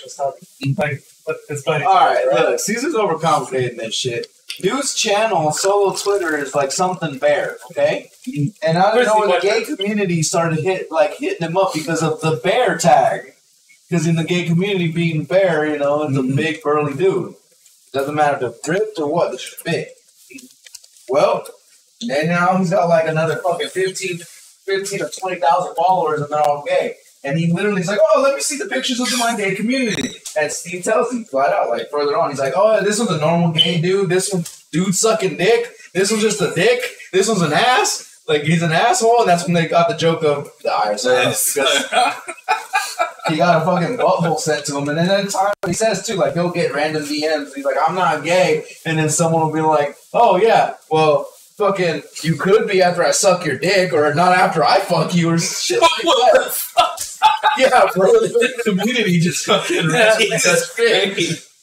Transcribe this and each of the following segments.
Just like, it's funny. Alright, look, Caesar's overcomplicating this shit. Dude's channel, solo Twitter, is like something bear, okay? And I don't know when the gay community started hitting him up because of the bear tag. Because in the gay community, being bear, you know, it's a big burly dude. Doesn't matter if they're ripped or what, they're big. Well, and now he's got like another fucking 15 or 20,000 followers, and they're all gay. And he literally is like, oh, let me see the pictures of my gay community. And Steve tells him flat out, like further on, he's like, oh, this one's a normal gay dude. This one's dude sucking dick. This one's just a dick. This one's an ass. Like, he's an asshole. And that's when they got the joke of the IRS. He got a fucking butthole sent to him. And then at time he says, too, like, he'll get random DMs. He's like, I'm not gay. And then someone will be like, oh, yeah, well, fucking, you could be after I suck your dick, or not after I fuck you, or shit like that. Yeah, bro, the community just fucking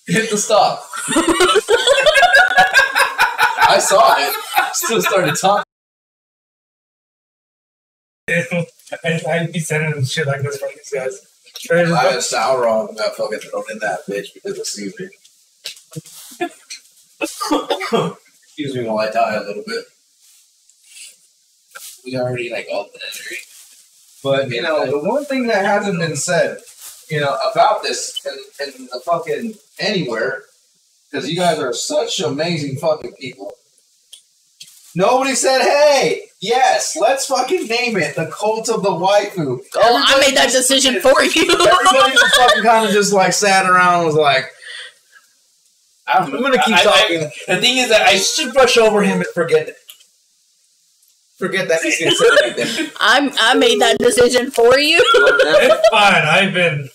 hit the stop. I saw it. Still started talking. I'd be sending them shit like this from these guys. I had sour on that fucking thrown in that bitch because of Caesar. Excuse me while I die a little bit. We already like all that. But, you know, the one thing that hasn't been said, you know, about this in the fucking anywhere, because you guys are such amazing fucking people. Nobody said, hey, yes, let's fucking name it the Cult of the Waifu. Oh, I made that decision for you. Everybody just fucking kind of just like sat around and was like, I'm going to keep talking. The thing is that I should brush over him and forget it. Forget that he's going to say anything. I made that decision for you. It's fine. I've been,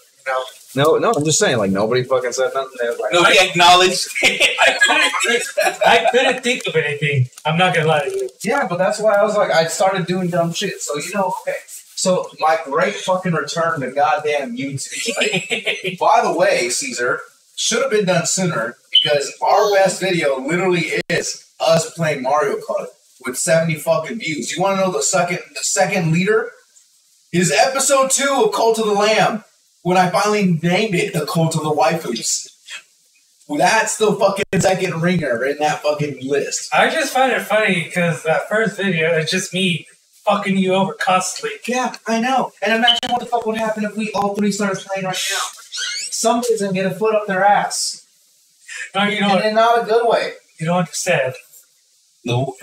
No, I'm just saying, like, nobody fucking said nothing. Like, nobody acknowledged. I couldn't think of anything. I'm not going to lie to you. Yeah, but that's why I was like, I started doing dumb shit. So, you know, okay. So, my great fucking return to goddamn YouTube. Like, by the way, Caesar, should have been done sooner because our best video literally is us playing Mario Kart with 70 fucking views. You want to know the second leader? Is episode 2 of Cult of the Lamb. When I finally named it the Cult of the Waifus. That's the fucking second ringer in that fucking list. I just find it funny because that first video is just me fucking you over constantly. Yeah, I know. And imagine what the fuck would happen if we all three started playing right now. Somebody's gonna get a foot up their ass. No, you know, and in not a good way. You don't understand. No.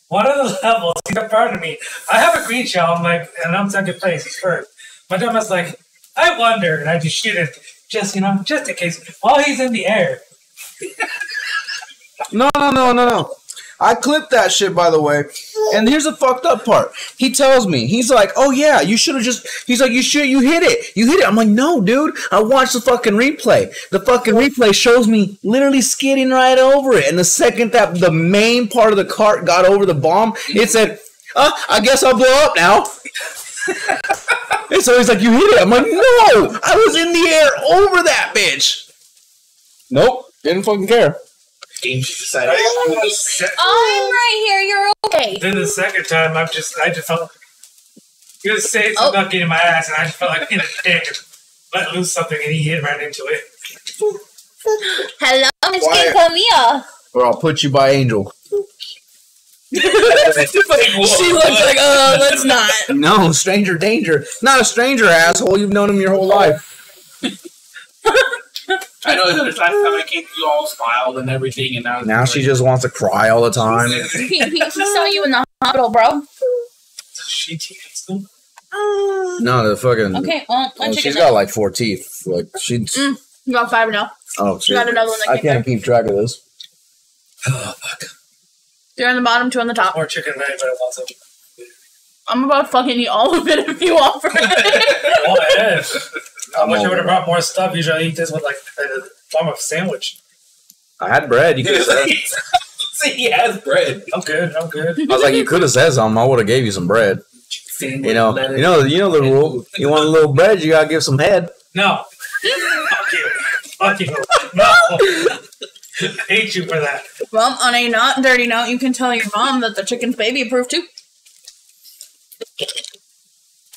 One of the levels, he's in front of me. I have a green shell, I'm like, and I'm second place, he's first. My dumbass like, I wonder, and I just shoot it, just, you know, just in case, while he's in the air. No. I clipped that shit, by the way. And here's the fucked up part. He tells me, he's like, oh yeah, you should have just, he's like, you hit it. I'm like, no, dude. I watched the fucking replay. The fucking replay shows me literally skidding right over it. And the second that the main part of the cart got over the bomb, it said, I guess I'll blow up now. And so he's like, you hit it. I'm like, no, I was in the air over that bitch. Nope, didn't fucking care. Game she decided. I'm right here. You're okay. Then the second time, I just felt he was saying something about getting my ass, and I just felt like being a dick and let loose something, and he hit right into it. Hello, Miss King Camilla. Or I'll put you by Angel. She looks like, let's not. No, stranger danger. Not a stranger, asshole. You've known him your whole life. I know the last time I came, you all smiled and everything, and now she just wants to cry all the time. He saw you in the hospital, bro. She teeth too? No, the fucking. Okay, well, she's got like 4 teeth. Like she's. You got 5 now. Oh, she got another one. I can't keep track of this. Oh fuck. 3 on the bottom, 2 on the top. More chicken nugget, but lots of. I'm about to fucking eat all of it if you offer it. Go ahead. I wish I would have brought more stuff. Usually I eat this with like a form of sandwich. I had bread. You could have said. See, he has bread. I'm good. I was like, you could have said something. I would have gave you some bread. You know the rule. You want a little bread, you gotta give some head. No. Fuck you. No. I hate you for that. Well, on a not dirty note, you can tell your mom that the chicken's baby approved too.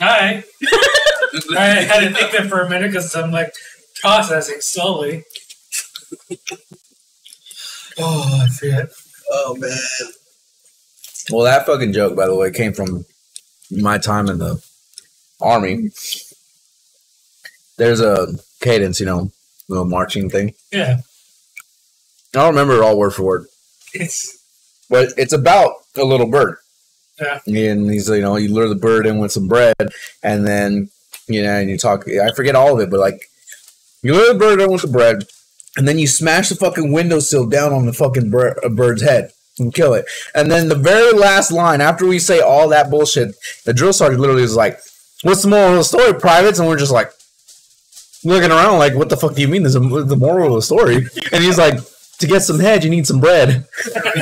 Hi. I had to think there for a minute because I'm like, Processing slowly. Oh, I forget. Oh man. Well, that fucking joke, by the way, came from my time in the army. There's a cadence, you know, the marching thing. Yeah. I don't remember it all word for word. But it's about a little bird. Yeah. And he's, you know, you lure the bird in with some bread, and then, you know, and you talk, I forget all of it, but like, you lure the bird in with the bread, and then you smash the fucking windowsill down on the fucking bird's head and kill it. And then the very last line, after we say all that bullshit, the drill sergeant literally is like, what's the moral of the story, privates? And we're just like, looking around like, what the fuck do you mean there's the moral of the story? And he's like, to get some head, you need some bread. Bro,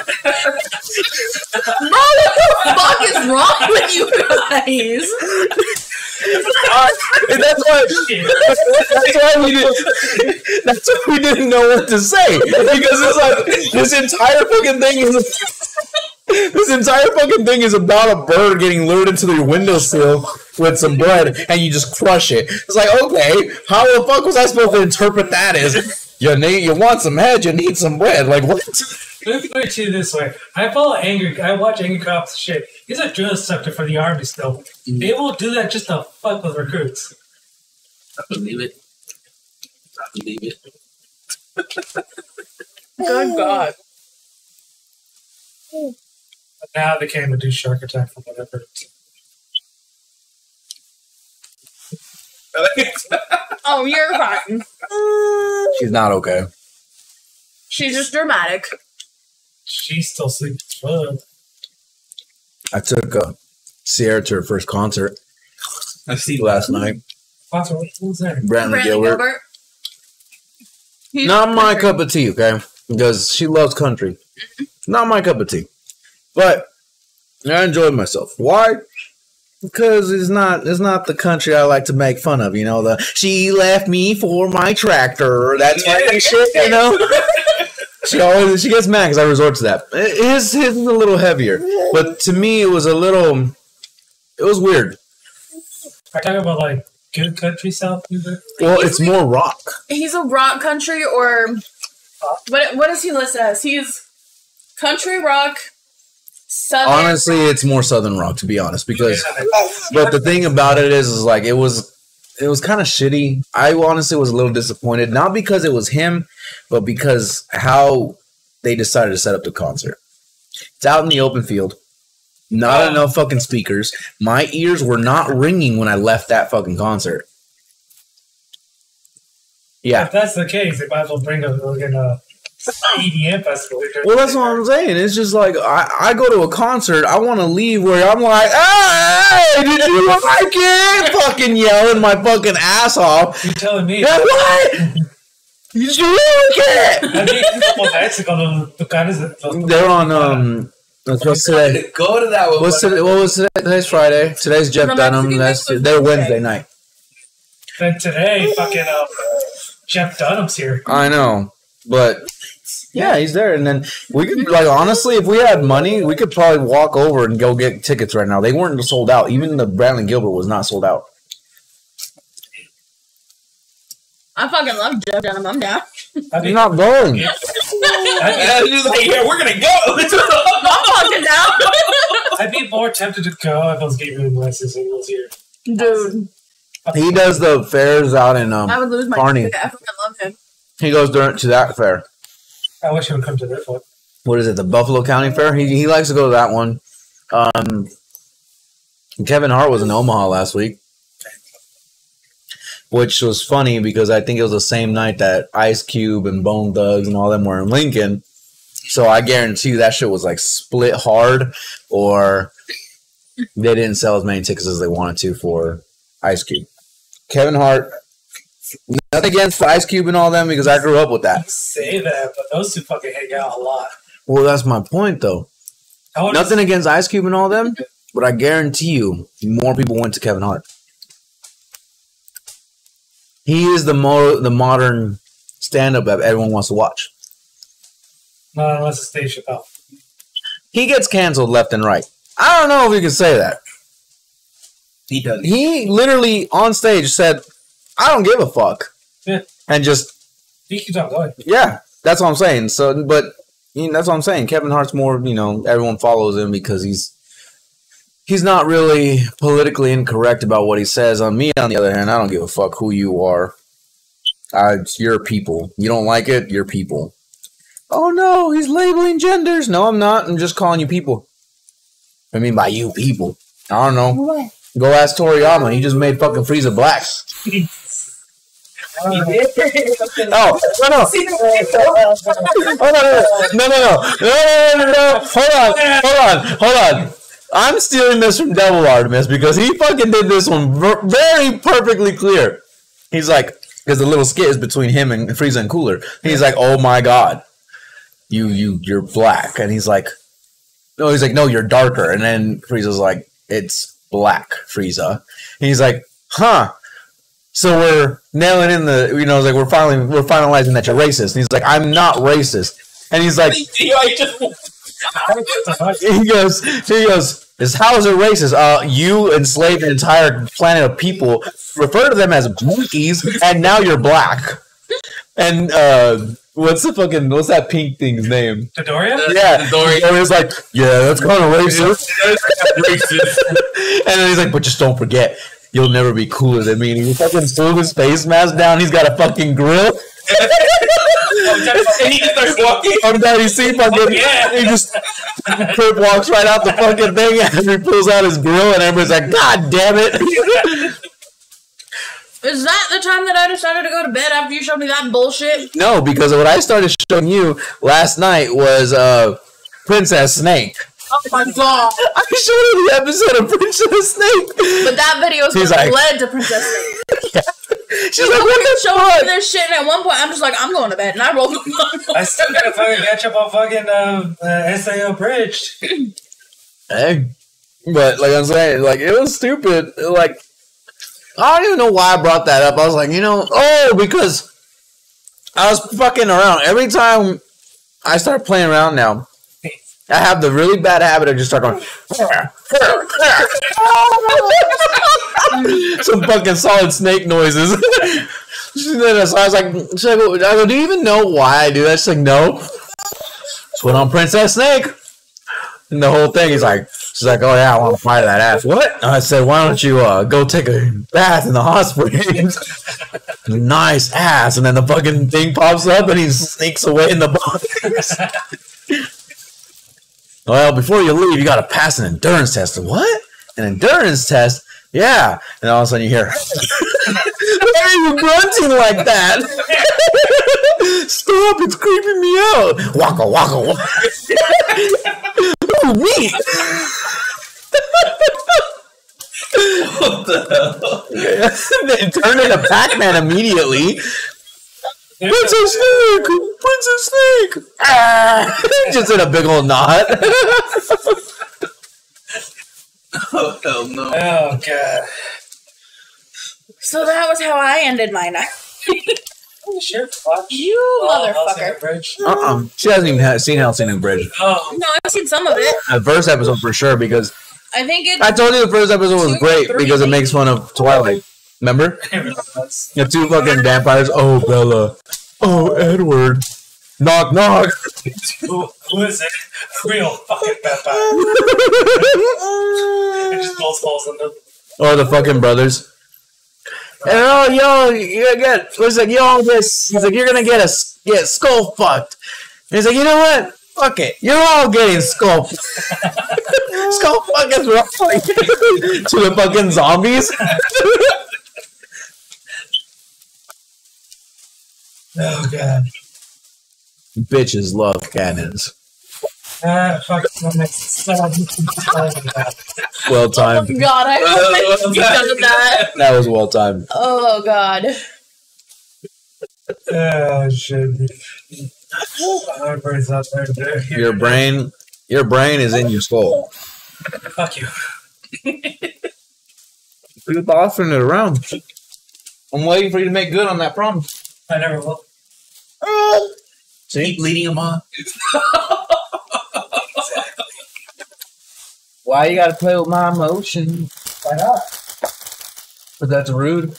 what the fuck is wrong with you guys? And that's why we didn't know what to say, because it's like this entire fucking thing is about a bird getting lured into the windowsill with some bread, and you just crush it. It's like, okay, how the fuck was I supposed to interpret that as you want some head, you need some bread? Like, what? Let me put it to you this way. I watch Angry Cops shit. He's a drill instructor for the Army still. They will do that just to fuck with recruits. I believe it. Good God. But now they can't even do shark attack from whatever. Oh, you're fine. She's not okay. She's just dramatic. She's still sleeping. Fuck. I took Sierra to her first concert. I see last night. What was that? Brandon Gilbert. Not my cup of tea, okay? Because she loves country. Not my cup of tea. But I enjoyed myself. Why? Because it's not the country I like to make fun of, you know, she left me for my tractor, that type of shit, you know? She gets mad because I resort to that. His is a little heavier. But to me, it was weird. Are you talking about like good country South music? Well, it's more rock. He's a rock country, or what is he listed as? He's country rock, southern. Honestly, it's more southern rock, to be honest, because but the thing about it is like it was kind of shitty. I honestly was a little disappointed, not because it was him, but because how they decided to set up the concert. It's out in the open field. Not enough fucking speakers. My ears were not ringing when I left that fucking concert. Yeah. If that's the case, they might as well bring a EDM festival. Well, that's what I'm saying. It's just like, I go to a concert, I want to leave where I'm like, hey, did you like it? Fucking yelling my fucking ass off. You're telling me. Yeah, what? Did you like it? I mean, a couple nights ago, they're on, what's today? Go to that one. What was today? Today's Friday. Today's Jeff Dunham. They're Wednesday night. Then today, fucking Jeff Dunham's here. I know, but yeah, he's there. And then we could, like, honestly, if we had money, we could probably walk over and go get tickets right now. They weren't sold out. Even the Brandon Gilbert was not sold out. I fucking love Jeff Dunham. I'm down. You're not going. yeah, we're gonna go. I'm fucking down. I'd be more tempted to go if I was getting Alexis and was here. Dude. He does the fairs out in I would lose my Kearney. ticket. I fucking love him. He goes to that fair. I wish he would come to this one. What is it? The Buffalo County Fair? He likes to go to that one. Kevin Hart was in Omaha last week, which was funny because I think it was the same night that Ice Cube and Bone Thugs and all them were in Lincoln. So I guarantee you that shit was like split hard, or they didn't sell as many tickets as they wanted to for Ice Cube. Kevin Hart, nothing against Ice Cube and all them because I grew up with that. You say that, but those two fucking hang out a lot. Well, that's my point, though. Nothing against Ice Cube and all them, but I guarantee you more people went to Kevin Hart. He is the modern stand-up that everyone wants to watch. Not unless it's Dave Chappelle. He gets canceled left and right. I don't know if you can say that. He does. He literally on stage said, "I don't give a fuck." Yeah. and just He keeps on going. yeah, that's what I'm saying. So, but that's what I'm saying. Kevin Hart's more, everyone follows him because he's not really politically incorrect about what he says. On me, on the other hand, I don't give a fuck who you are. It's your people. You don't like it, your people. Oh no, he's labeling genders. No, I'm not. I'm just calling you people. I mean by you people. I don't know. What? Go ask Toriyama. He just made fucking Frieza black. Oh, no. Hold on. I'm stealing this from Devil Artemis because he fucking did this one very perfectly clear. He's like, because the little skit is between him and Frieza and Cooler. He's like, oh my god, you're black, and he's like, no, you're darker, and then Frieza's like, it's black, Frieza, and he's like, huh. So we're nailing in the, we're finalizing that you're racist. And he's like, I'm not racist. And he's like, he goes, how is it racist? You enslaved an entire planet of people, refer to them as monkeys, and now you're black. And what's that pink thing's name? Midoriya? Yeah, Midoriya. And he's like, yeah, that's kind of racist. And then he's like, but just don't forget, you'll never be cooler than me. And he fucking pulled his face mask down. He's got a fucking grill. And he just starts walking. He just Kurt walks right out the fucking thing and he pulls out his grill and everybody's like, God damn it. Is that the time that I decided to go to bed after you showed me that bullshit? No, because what I started showing you last night was Princess Snake. Oh my god. I showed you the episode of Princess Snake. But that video is what led to Princess Snake. Yeah. She's like, what the fuck? fuck? This shit, and at one point I'm just like, I'm going to bed, and I rolled. I still gotta fucking catch up on fucking SAO Bridge. Hey, but like I'm saying, like it was stupid. Like I don't even know why I brought that up. I was like, because I was fucking around every time I start playing around now. I have the really bad habit of just start going some fucking solid snake noises. So I was like, do you even know why I do that? She's like, no. Put on Princess Snake. And the whole thing, she's like, oh yeah, I want to fight that ass. What? And I said, why don't you go take a bath in the hot springs? Nice ass. And then the fucking thing pops up and he sneaks away in the box. Well, before you leave, you gotta pass an endurance test. What? An endurance test? Yeah. And all of a sudden you hear, why are you grunting like that? Stop, it's creeping me out. Waka, waka, waka. Ooh, me. What the hell? Then turn into Pac-Man immediately. Princess Snake! Princess Snake! Ah! Just in a big old knot. Oh, hell no. Oh, God. So that was how I ended my night. Sure, watch. You motherfucker. Bridge. She hasn't even seen Hellsing Bridge. Oh. No, I've seen some of it. The first episode for sure, because I think it. I told you the first episode was great because it makes fun of Twilight. Remember? The two fucking vampires. Oh, Bella. Oh, Edward. Knock, knock. Who is it? A real fucking vampire. It just falls on them. Or the fucking brothers. And you're gonna get. He's like, you're gonna get skull fucked. And he's like, you know what? Fuck it. You're all getting skull. Skull fucking wrong. To the fucking zombies. Oh, God. Bitches love cannons. Fuck. Well timed. Oh God, I hope you done that. That was well timed. Oh God. Oh, shit. Your brain is in your skull. Fuck you. You're bossing it around. I'm waiting for you to make good on that promise. I never will. See? Keep leading him on. Why you gotta play with my emotions? Why not? But that's rude.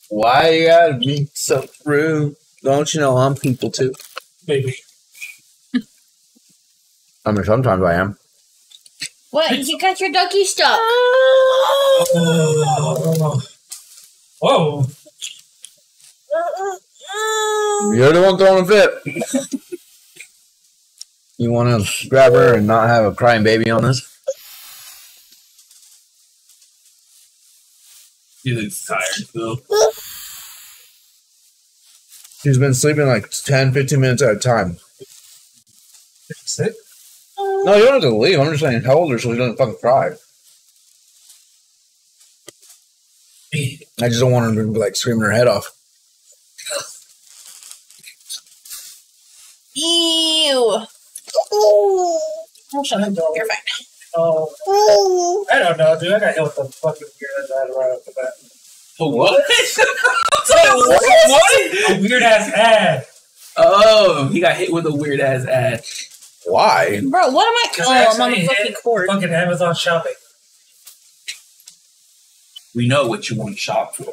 Why you gotta be so rude? Don't you know I'm people too? Maybe. I mean, sometimes I am. What? You got your ducky stuck. Whoa. You're the one throwing a fit. You want to grab her and not have a crying baby on this? He looks tired, though. She's been sleeping like 10, 15 minutes at a time. Sick? No, you don't have to leave. I'm just saying, how old her so she doesn't fucking cry. I just don't want her to be like screaming her head off. Ew. Oh, shut up. You're fine. Oh. I don't know, dude. I got hit with the fucking weird ass ad right off the bat. What? What? A weird ass ad. Oh, he got hit with a weird ass ad. Why? Bro, what am I? Because I'm on the fucking cord. Fucking Amazon shopping. We know what you want to shop for.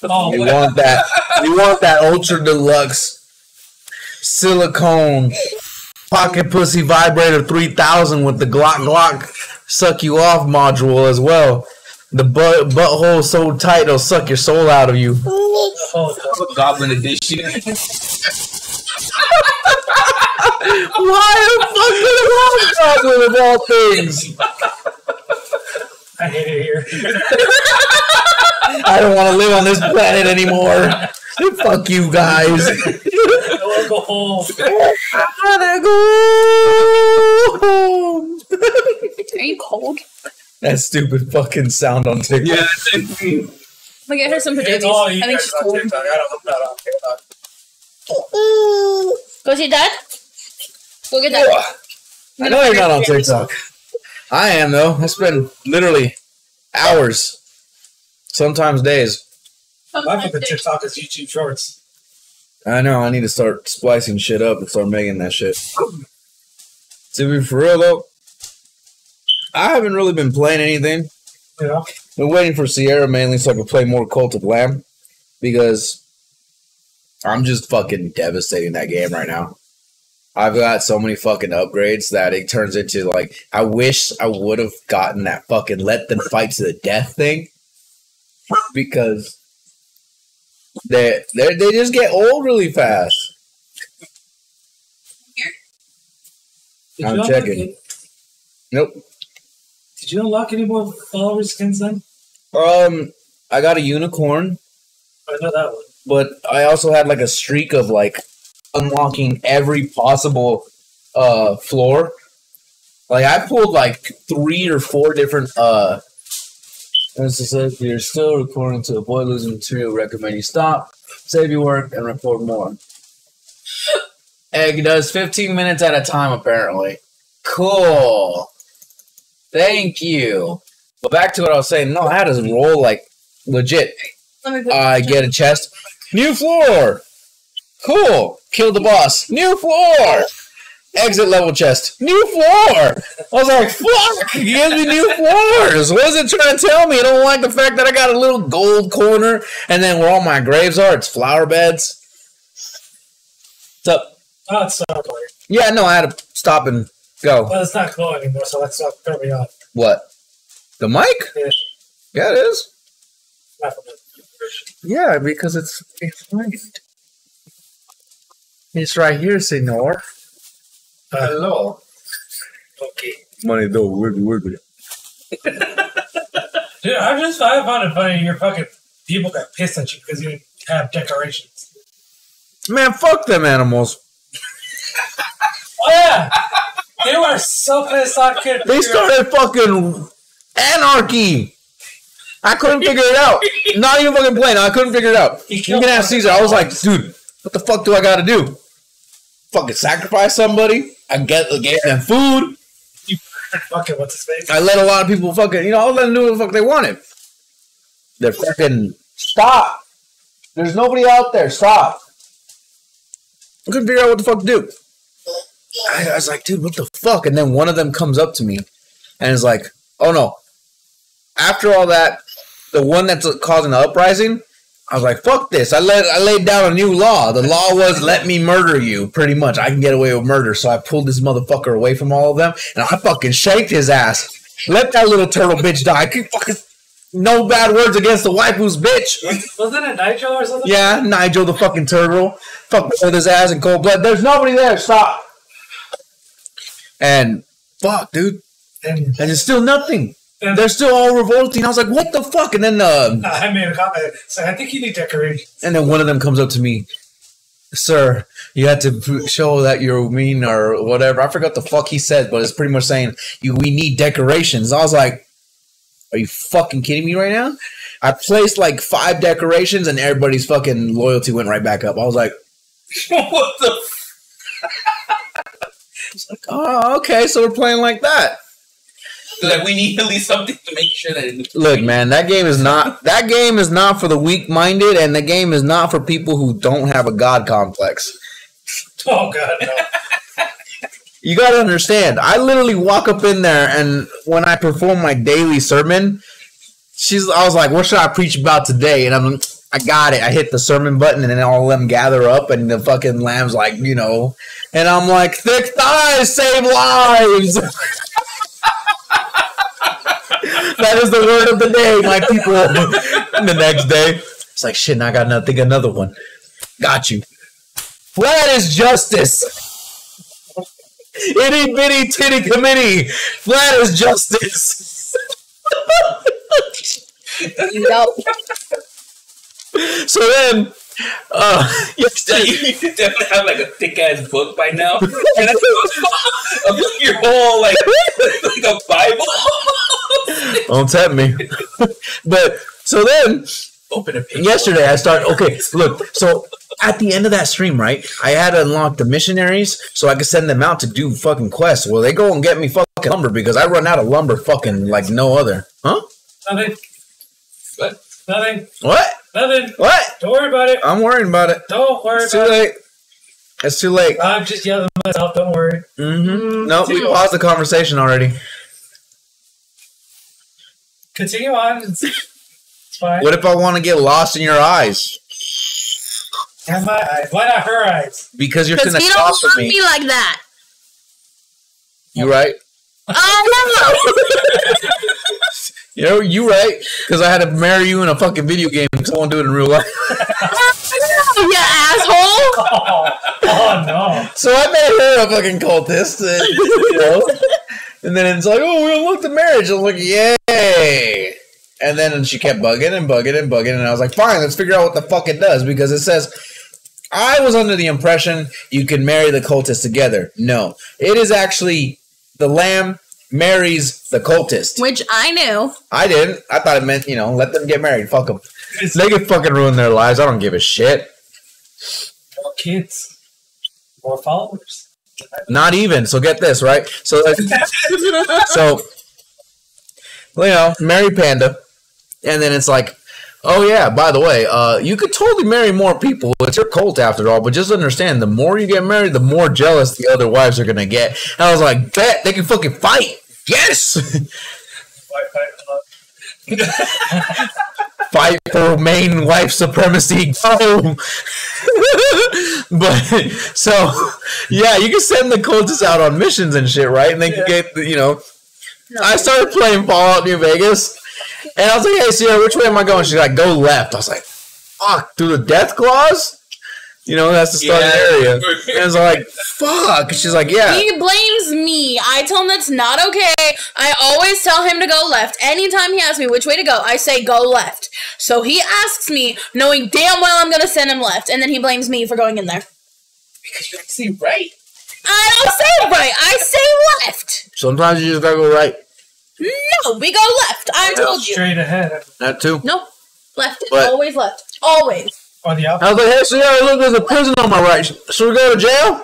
Oh, You want that? You want that ultra deluxe silicone pocket pussy vibrator 3000 with the Glock suck you off module as well. The butthole so tight it'll suck your soul out of you. oh, Goblin edition. Why the fuck did it want chocolate of all things? I hate it here. I don't want to live on this planet anymore. Fuck you guys. I want to go home. I wanna go home. Are you cold? That stupid fucking sound on TikTok. Yeah, that's me. Like, get her some It's all pajamas. you I think guys she's on cold. TikTok. I don't know about TikTok. Go see Dad. Go get Dad. I know you're not on TikTok. I am though. I spend literally hours, sometimes days. My fucking TikTok is YouTube Shorts. I know. I need to start splicing shit up and start making that shit. To be for real though, I haven't really been playing anything. Yeah. Been waiting for Sierra mainly so I can play more Cult of Lamb because I'm just fucking devastating that game right now. I've got so many fucking upgrades that it turns into like I wish I would have gotten that fucking let them fight to the death thing because they just get old really fast. Did I'm you checking. unlock- Nope. Did you unlock any more follower skins then? I got a unicorn, I know that one. but I also had like a streak of like unlocking every possible floor. Like I pulled like 3 or 4 different as it says, you're still recording to avoid losing material, recommend you stop, save your work, and record more. Egg does 15 minutes at a time apparently. Cool. Thank you. But back to what I was saying, no, I had to roll like legit. Let me put I get a chest. New floor. Cool. Kill the boss. New floor. Exit level chest. New floor. I was like, fuck. He gives me new floors. What is it trying to tell me? I don't like the fact that I got a little gold corner and then where all my graves are, it's flower beds. What's up? Oh, it's not glowing. Yeah, no, I had to stop and go. Well, it's not glowing anymore, so that's not throw me off. What? The mic? Yeah. Yeah, it is. Not from the- Yeah, because it's right. It's right here, senor. Hello. Okay. Money though, wiggly. Dude, I found it funny your fucking people got pissed at you because you didn't have decorations. Man, fuck them animals. Oh yeah! They were so pissed off. They started fucking anarchy. I couldn't figure it out. Not even fucking playing. I couldn't figure it out. You can ask Caesar. I was like, dude, what the fuck do I gotta do? Fucking sacrifice somebody? I gave them food. Fucking what's his face? I let a lot of people fucking, you know, I'll let them do what the fuck they wanted. They're fucking, stop. There's nobody out there. Stop. I couldn't figure out what the fuck to do. I was like, dude, what the fuck? And then one of them comes up to me and is like, oh no. After all that, the one that's causing the uprising, I was like, fuck this. I laid down a new law. The law was let me murder you, pretty much. I can get away with murder. So I pulled this motherfucker away from all of them, and I fucking shanked his ass. Let that little turtle bitch die. I keep fucking no bad words against the waifus, bitch. Wasn't it Nigel or something? Yeah, Nigel the fucking turtle. Fuck with his ass in cold blood. There's nobody there. Stop. And fuck, dude. And it's still nothing. And they're still all revolting. I was like, what the fuck? And then I made a comment. So I think you need decorations. And then one of them comes up to me, sir, you have to show that you're mean or whatever. I forgot the fuck he said, but it's pretty much saying we need decorations. I was like, are you fucking kidding me right now? I placed like 5 decorations and everybody's fucking loyalty went right back up. I was like, What the? It's like, oh, okay, so we're playing like that. Like we need at least something to make sure that. Look, man, that game is not for the weak-minded, and the game is not for people who don't have a god complex. Oh god, no. You gotta understand. I literally walk up in there, and when I perform my daily sermon, I was like, "What should I preach about today?" And I got it. I hit the sermon button, and then all of them gather up, and the fucking lamb's like, and I'm like, "Thick thighs save lives." That is the word of the day, my people. And the next day, it's like, shit, now I gotta think another one. Got you. Flat is justice. Itty bitty titty committee. Flat is justice. Nope. So then, You definitely have like a thick ass book by now. And your whole like a Bible. don't tempt me. But so then, Open a page. yesterday I started. Okay, look. So at the end of that stream, right, I had to unlock the missionaries so I could send them out to do fucking quests. Well, they go and get me fucking lumber because I run out of lumber fucking like no other. Huh? Nothing. What? Nothing. What? Nothing. What? Don't worry about it. I'm worrying about it. Don't worry It's too about it. late. It's too late. I'm just yelling at myself. Don't worry. Mm-hmm. No, we paused the conversation already. Continue on. It's fine. What if I want to get lost in your eyes? And my eyes. Why not her eyes? Because you're Because sitting he don't across from love me. me like that. You right? Oh You right? Because I had to marry you in a fucking video game because I won't do it in real life. no! You asshole! Oh no. So I made her a fucking cultist, and then it's like, oh, we unlocked the marriage. I was like, yay! And then she kept bugging and bugging and bugging, and I was like, fine, let's figure out what the fuck it does, because it says, I was under the impression you can marry the cultist together. No, it is actually the lamb marries the cultist. Which I knew. I didn't. I thought it meant, let them get married. Fuck them. They can fucking ruin their lives. I don't give a shit. More kids. More followers. Not even. So get this, right? So, marry Panda. And then it's like, oh yeah, by the way, you could totally marry more people. It's your cult after all, but just understand, the more you get married, the more jealous the other wives are gonna get. And I was like, bet they can fucking fight. Yes. Fight for main wife supremacy. Go. But so yeah, you can send the cultists out on missions and shit, right? And they can get I started playing Fallout New Vegas. And I was like, hey, Sierra, which way am I going? She's like, go left. I was like, fuck, through the death claws? That's the starting area. And I was like, fuck. She's like, yeah. He blames me. I tell him that's not okay. I always tell him to go left. Anytime he asks me which way to go, I say go left. So he asks me, knowing damn well I'm going to send him left. And then he blames me for going in there. Because you have to say right. I don't say right. I say left. Sometimes you just gotta go right. No, we go left. I told you. Straight ahead. That too. No, left. It's But- always left. Always. Or the I opposite. was like, hey, Sierra, look, there's a prison on my right. Should we go to jail?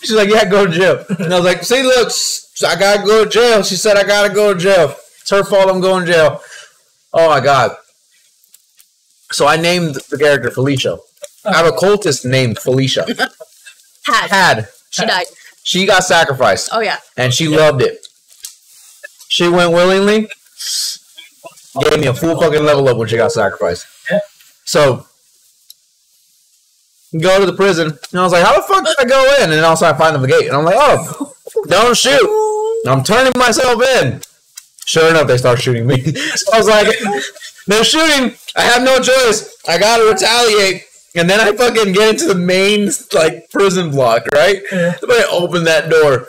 She's like, yeah, go to jail. And I was like, see, look, I gotta go to jail. She said, I gotta go to jail. It's her fault I'm going to jail. Oh, my God. So I named the character Felicia. I have a cultist named Felicia. Had. She died. She got sacrificed. Oh, yeah. And she loved it. She went willingly. Gave me a full fucking level up when she got sacrificed. So go to the prison, and I was like, how the fuck did I go in? And also I find the gate, and I'm like, oh, don't shoot. I'm turning myself in. Sure enough, they start shooting me. So I was like, they're shooting. I have no choice. I gotta retaliate. And then I fucking get into the main like prison block, right? Yeah. Somebody open that door.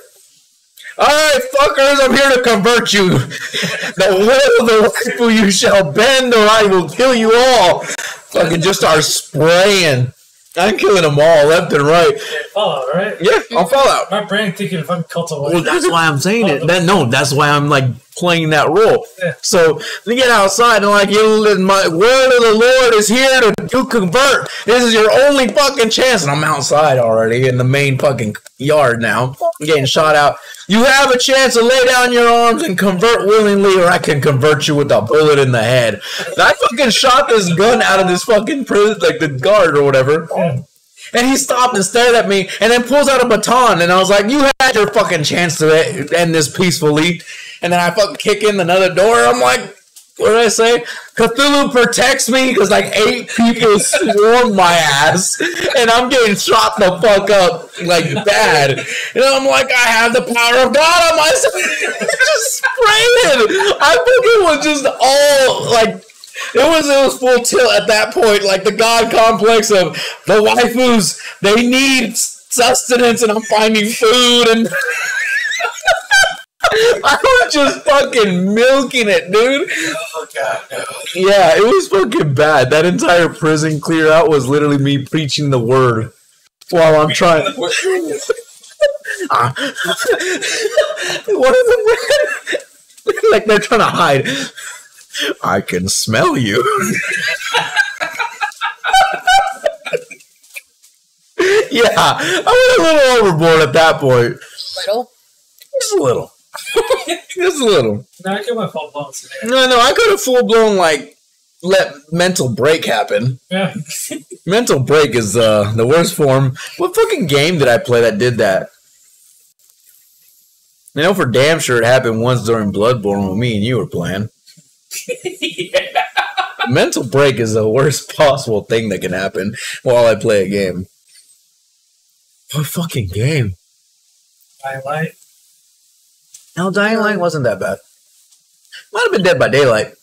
Alright, fuckers, I'm here to convert you. The will of the waifu you shall bend, or I will kill you all. Fucking just start spraying. I'm killing them all, left and right. Fallout, right? Yeah, on Fallout. My brain thinking if I'm cult of Waifus. Well, that's why I'm saying it. That's why I'm like playing that role. Yeah. So they get outside and like, my word of the Lord is here to convert. This is your only fucking chance. And I'm outside already in the main fucking yard now. I'm getting shot out. You have a chance to lay down your arms and convert willingly, or I can convert you with a bullet in the head. And I fucking shot this gun out of this fucking prison, like the guard or whatever. Yeah. And he stopped and stared at me and then pulls out a baton. And I was like, you had your fucking chance to end this peacefully. And then I fucking kick in another door. I'm like, what did I say? Cthulhu protects me because like 8 people swarm my ass. And I'm getting shot the fuck up like bad. And I'm like, I have the power of God on my side. Just spraying. I fucking was just all like... It was full tilt at that point, like the god complex of the waifus. They need sustenance, and I'm finding food, and I was just fucking milking it, dude. Oh god, no. Yeah, it was fucking bad. That entire prison clear out was literally me preaching the word while I'm trying. What is it? Like they're trying to hide. I can smell you. Yeah, I went a little overboard at that point. Little? Just a little. Just a little. No, I could went full blown. No, I could have full blown like let mental break happen. Yeah. Mental break is the worst form. What fucking game did I play that did that? I know for damn sure it happened once during Bloodborne when me and you were playing. Yeah. Mental break is the worst possible thing that can happen while I play a game. What fucking game? Dying Light. No, Dying Light wasn't that bad. Might have been Dead by Daylight.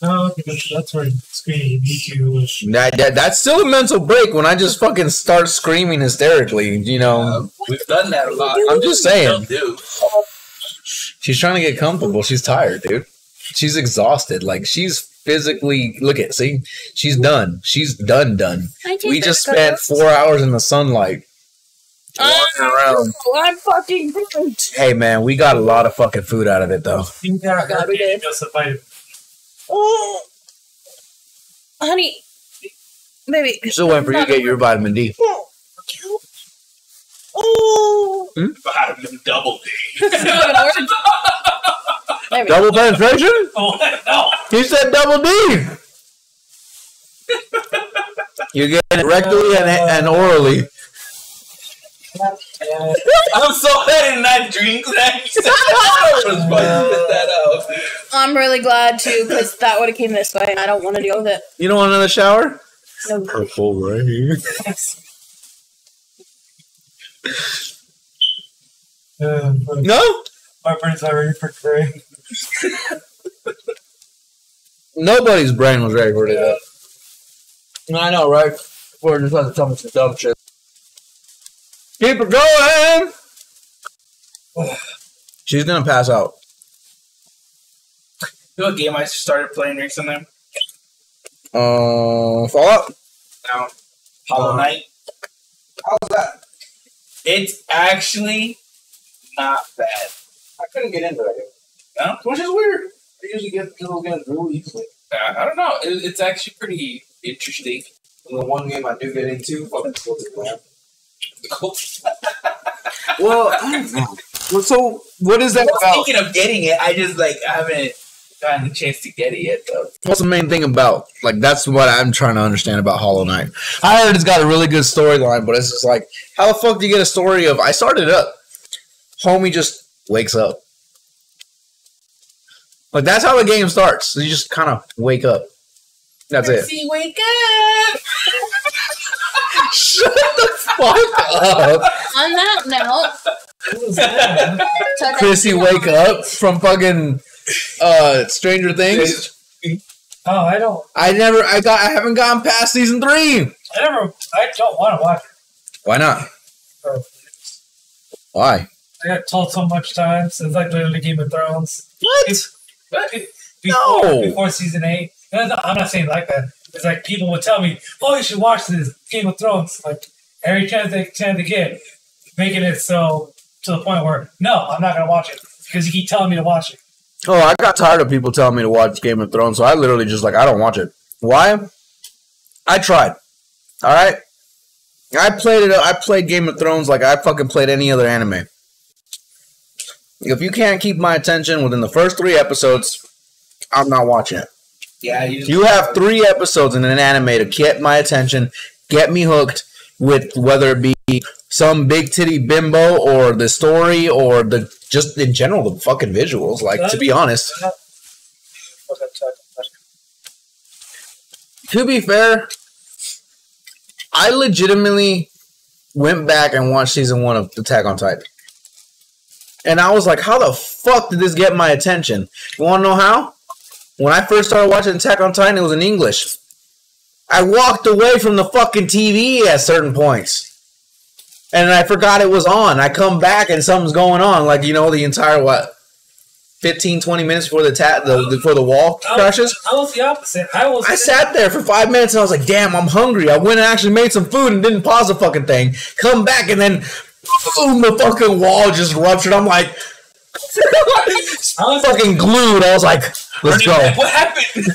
No, because that's where screaming you. That's still a mental break when I just fucking start screaming hysterically, you know. We've done that a lot. I'm just saying. She's trying to get comfortable. She's tired, dude. She's exhausted. Like, she's physically... Look at, see? She's done. She's done. We just spent 4 hours in the sunlight. Walking around. I'm fucking good. Hey, man, we got a lot of fucking food out of it, though. Yeah, God, we did. Oh. Honey. Baby. Still waiting for you to get your vitamin D. Oh. Vitamin double D. Double penetration? Oh, no. He said double D. You get it rectally and orally. I'm so I did not drink that. I was about to spit that out. I'm really glad too, because that would have came this way, and I don't want to deal with it. You don't want another shower? No. Purple rain. No? My brain's not ready for today. Nobody's brain was ready for today. I know, right? We're just about to tell me some dumb shit. Keep it going! She's gonna pass out. You know what game I started playing recently? Fallout? No. Hollow Knight. How's that? It's actually not bad. I couldn't get into it. No? Which is weird. I usually get to those games really easily. I don't know. It's actually pretty interesting. And the one game I do get into, fucking still to plan. Well, I don't know. Well, so, what is that I was about? thinking of getting it. I just, I haven't gotten the chance to get it yet, though. What's the main thing about? Like, that's what I'm trying to understand about Hollow Knight. I heard it's got a really good storyline, but it's just like, how the fuck do you get a story of, I started it up. Homie just wakes up. Like, that's how the game starts. You just kind of wake up. That's it. See, wake up. Shut the fuck up. On that note, Chrissy, wake up from fucking Stranger Things. Oh, I don't. I haven't gotten past season 3. I don't want to watch it. Why not? Or- Why? I got told so much times. It's like literally Game of Thrones. What? Before season 8. I'm not saying like that. It's like people would tell me, "Oh, you should watch this Game of Thrones." Like every chance they get, making it so to the point where no, I'm not gonna watch it because you keep telling me to watch it. Oh, I got tired of people telling me to watch Game of Thrones, so I literally just I don't watch it. Why? I tried. All right. I played Game of Thrones like I fucking played any other anime. If you can't keep my attention within the first 3 episodes, I'm not watching it. Yeah, you have 3 episodes in an anime to get my attention, get me hooked with whether it be some big titty bimbo or the story or the just in general the fucking visuals. Like, to be honest, to be fair, I legitimately went back and watched season 1 of Attack on Titan. And I was like, how the fuck did this get my attention? You want to know how? When I first started watching Attack on Titan, it was in English. I walked away from the fucking TV at certain points. And I forgot it was on. I come back and something's going on. Like, the entire, 15, 20 minutes before before the wall crashes? I was the opposite. I sat there for 5 minutes and I was like, damn, I'm hungry. I went and actually made some food and didn't pause the fucking thing. Come back and then, boom, the fucking wall just ruptured. I'm like, I was fucking glued. I was like, let's go. What happened?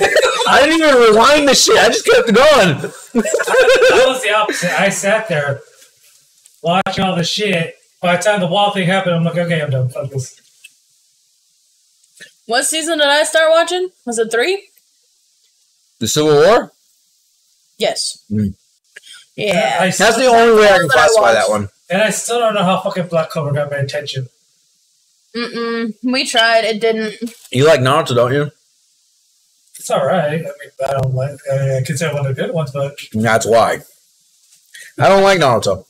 I didn't even rewind the shit. I just kept going. I was the opposite. I sat there watching all the shit. By the time the wall thing happened, I'm like, okay, I'm done. Fuck this. what season did I start watching? Was it 3? The Civil War? Yes. Mm. Yeah. That's the only way I can classify that one. And I still don't know how fucking Black Clover got my attention. We tried. It didn't. You like Naruto, don't you? It's alright. I mean, I don't like. I consider one of the good ones, but That's why. I don't like Naruto.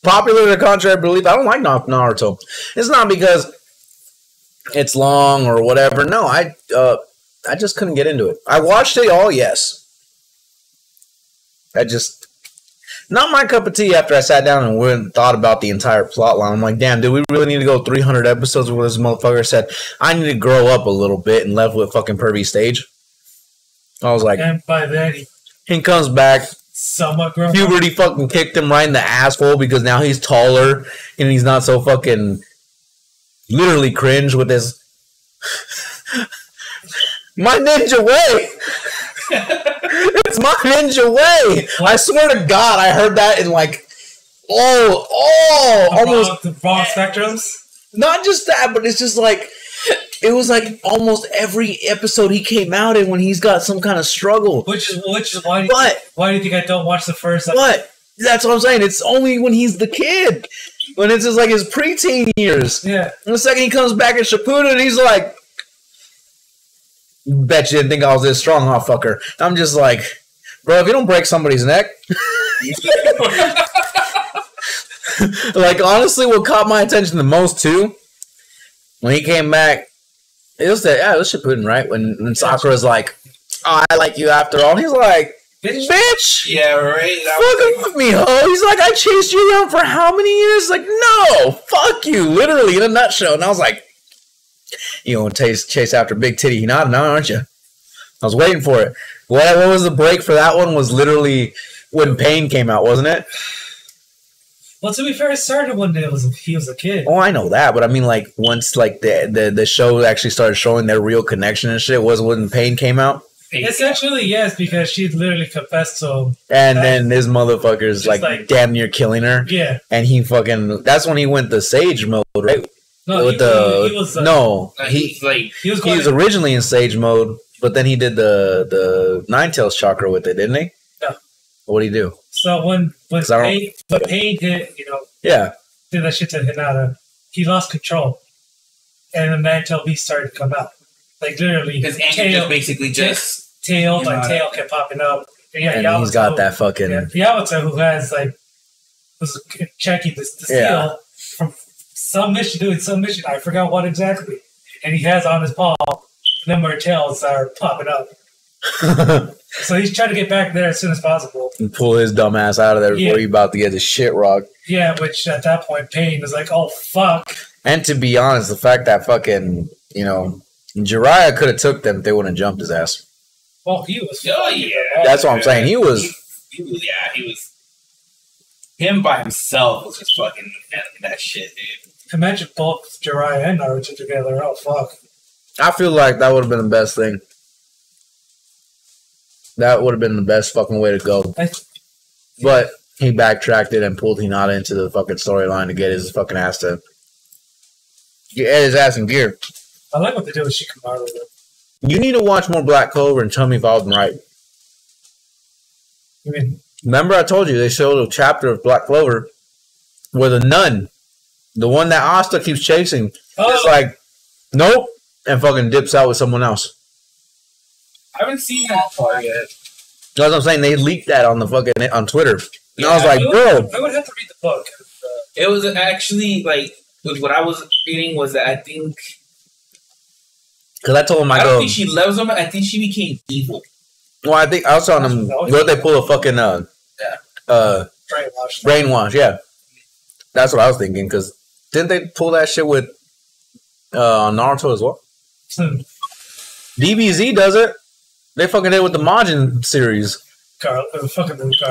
Popular to contrary belief, I don't like Naruto. It's not because it's long or whatever. No, I just couldn't get into it. I watched it all, yes. Not my cup of tea after I sat down and went and thought about the entire plot line. I'm like, damn, do we really need to go 300 episodes where this motherfucker said, I need to grow up a little bit and left with fucking pervy stage? I was like, and by then he comes back. Somewhat grown. Puberty fucking kicked him right in the asshole because now he's taller and he's not so fucking literally cringe with his my ninja way. It's my ninja way. I swear to God, I heard that in like almost the wrong spectrums. Not just that, but it's just like it was like almost every episode he came out in when he's got some kind of struggle. Which is why do you think I don't watch the first episode? But that's what I'm saying. It's only when he's the kid. When it's just like his preteen years. Yeah. And the second he comes back at Shippuden and he's like, bet you didn't think I was this strong, huh, fucker? I'm just like, bro, if you don't break somebody's neck. Like, honestly, what caught my attention the most, too, when he came back, it was Shippuden, right? When Sakura's like, oh, I like you after all. He's like, bitch! Yeah, right. Fucking with me, ho! He's like, I chased you around for how many years? Like, no! Fuck you! Literally, in a nutshell. And I was like, you don't chase after Big Titty Hinata now, aren't you? I was waiting for it. What was the break for that one was literally when Pain came out, wasn't it? Well, to be fair, it started when he was a kid. Oh, I know that, but I mean, like, once like the show actually started showing their real connection and shit was when Pain came out. Essentially, yes, because she literally confessed to him. And then this motherfucker's like damn near killing her. Yeah. And he fucking, that's when he went the Sage mode, right? No, he was originally in Sage mode, but then he did the Ninetales chakra with it, didn't he? Yeah. What did he do? So when Pain did, did that shit to Hinata, he lost control. And the Ninetale Beast started to come out. Like, literally. Because Andrew just basically tail by tail kept popping up. And he's got that fucking... Yamato, who has, like, was checking the seal from some mission, doing some mission. I forgot what exactly. And he has on his paw number of tails that are popping up. So he's trying to get back there as soon as possible. And pull his dumb ass out of there before he about to get the shit rocked. Yeah, which at that point, Pain was like, oh, fuck. And to be honest, the fact that fucking, Jiraiya could have took them if they wouldn't have jumped his ass. Well, he was. Oh, yeah. That's what I'm saying. He was. Him by himself was just fucking that shit, dude. Imagine both Jiraiya and Naruto together. Oh, fuck. I feel like that would have been the best thing. That would have been the best fucking way to go. But he backtracked it and pulled Hinata into the fucking storyline to get his fucking ass to get his ass in gear. I like what they do with Shikamaru. You need to watch more Black Clover and tell me if I was right. You mean? Remember I told you they showed a chapter of Black Clover where the nun, the one that Asta keeps chasing, is like, nope, and fucking dips out with someone else. I haven't seen that far yet. That's what I'm saying. They leaked that on the fucking on Twitter. And I was like, bro. I would have to read the book. It was actually like what I was reading was that I think. Because I told him I don't think she loves him. I think she became evil. Well, I think I was telling him what they pull a fucking brainwash. Yeah, that's what I was thinking. Because didn't they pull that shit with Naruto as well? DBZ does it. They fucking did it with the Majin series.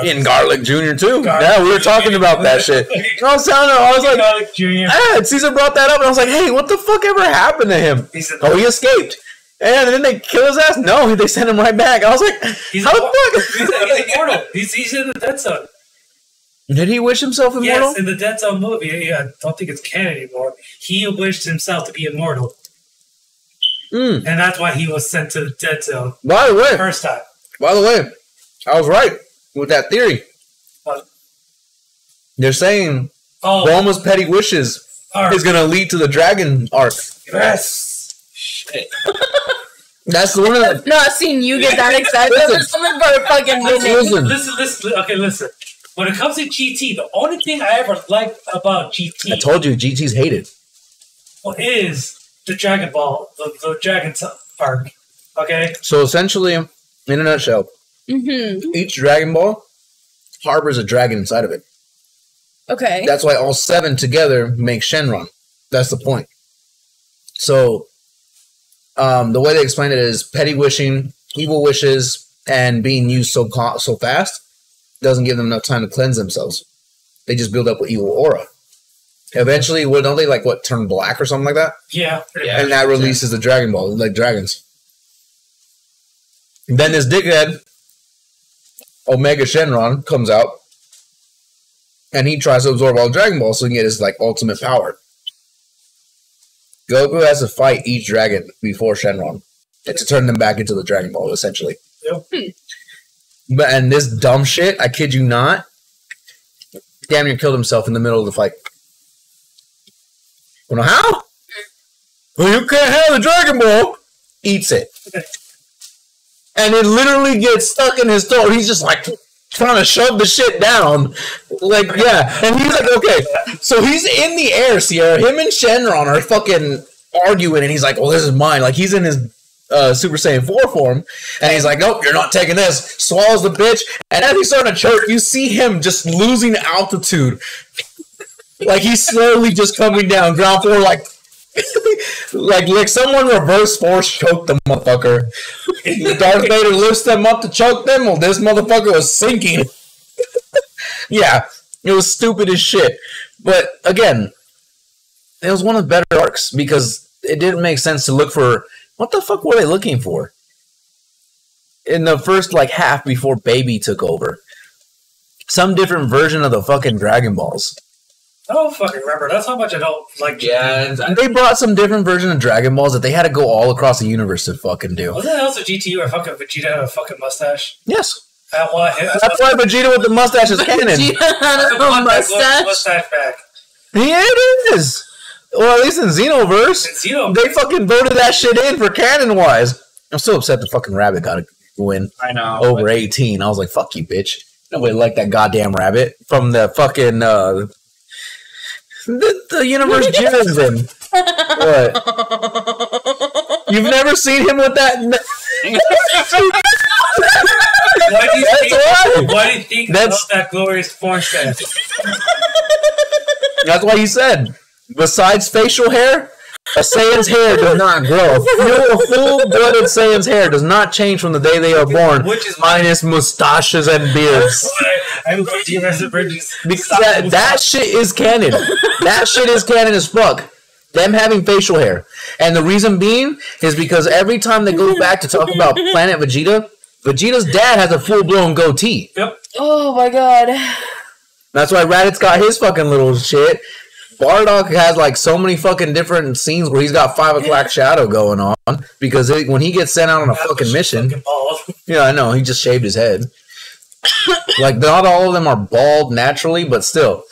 In Garlic Jr. too. Yeah, we were talking about that shit. I was telling her, I was like, Garlic Jr. Yeah, Caesar brought that up, and I was like, hey, what the fuck ever happened to him? He escaped. And then they kill his ass? No, they sent him right back. I was like, how the fuck? He's immortal. He's in the Dead Zone. Did he wish himself immortal? Yes, in the Dead Zone movie. I don't think it's canon anymore. He wished himself to be immortal. And that's why he was sent to the Dead Zone. By the way. First time. By the way, I was right with that theory. What? They're saying Bulma's petty wishes is going to lead to the dragon arc. Yes. Shit. That's the one that... I've not seen you get that excited for something for a fucking minute. Listen. Okay, listen. When it comes to GT, the only thing I ever liked about GT... I told you, GT's hated. Is the Dragon Ball, the Dragon arc. Okay? So essentially, in a nutshell, each Dragon Ball harbors a dragon inside of it. Okay. That's why all 7 together make Shenron. That's the point. So, the way they explain it is petty wishing, evil wishes, and being used so fast doesn't give them enough time to cleanse themselves. They just build up with evil aura. Eventually, don't they turn black or something like that? Yeah. And that releases the Dragon Ball, like dragons. Then this dickhead, Omega Shenron, comes out, and he tries to absorb all Dragon Balls so he can get his ultimate power. Goku has to fight each dragon before Shenron and to turn them back into the Dragon Ball, essentially. Yep. And this dumb shit, I kid you not, damn near killed himself in the middle of the fight. You know how? Well, you can't have the Dragon Ball. Eats it. And it literally gets stuck in his throat. He's just trying to shove the shit down. And he's like, okay. So he's in the air, Sierra. Him and Shenron are fucking arguing, and he's like, well, this is mine. He's in his Super Saiyan 4 form, and he's like, nope, you're not taking this. Swallows the bitch, and as he's starting to choke, you see him just losing altitude. He's slowly just coming down, ground floor, like someone reverse force choked the motherfucker. Darth Vader lifts them up to choke them. Well, this motherfucker was sinking. Yeah, it was stupid as shit. But again, it was one of the better arcs because it didn't make sense to look for what the fuck were they looking for in the first half before Baby took over. Some different version of the fucking Dragon Balls. I don't fucking remember. That's how much I don't like. Yeah, they brought some different version of Dragon Balls that they had to go all across the universe to fucking do. Wasn't it also GT where fucking Vegeta had a fucking mustache? Yes. That's why Vegeta with the mustache is canon. Vegeta had a mustache. Mustache back. Yeah, it is. Well, at least in Xenoverse, they fucking voted that shit in for canon wise. I'm still upset the fucking rabbit got win I know. over 18. I was like, fuck you, bitch. Nobody liked that goddamn rabbit from the fucking the universe Jim's in. What? You've never seen him with that? Why do you think that's that glorious porn set? That's why he said, besides facial hair, a Saiyan's hair does not grow. A full-blooded Saiyan's hair does not change from the day they are born, which is minus mustaches and beards. I will to your bridges. Because that shit is canon. That shit is canon as fuck. Them having facial hair. And the reason being is because every time they go back to talk about Planet Vegeta, Vegeta's dad has a full-blown goatee. Yep. Oh my god. That's why Raditz got his fucking little shit. Bardock has like so many fucking different scenes where he's got 5 o'clock shadow going on because when he gets sent out on a fucking mission, yeah, I know he just shaved his head. Like not all of them are bald naturally, but still,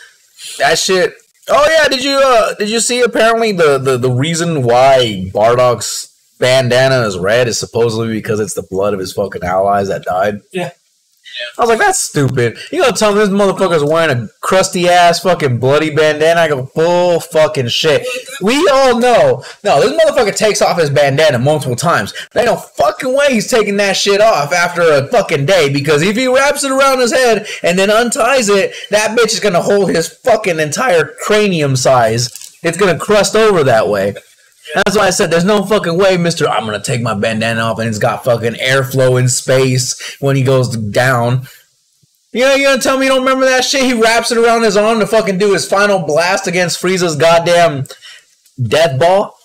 that shit. Oh yeah, did you see apparently the reason why Bardock's bandana is red is supposedly because it's the blood of his fucking allies that died? Yeah. I was like, that's stupid. You gonna tell me this motherfucker's wearing a crusty ass fucking bloody bandana? I go, bull fucking shit. We all know. No, this motherfucker takes off his bandana multiple times. There ain't no fucking way he's taking that shit off after a fucking day, because if he wraps it around his head and then unties it, that bitch is gonna hold his fucking entire cranium size. It's gonna crust over that way. That's why I said there's no fucking way, Mr. I'm gonna take my bandana off and it's got fucking airflow in space when he goes down. You know, you gonna tell me you don't remember that shit? He wraps it around his arm to fucking do his final blast against Frieza's goddamn death ball.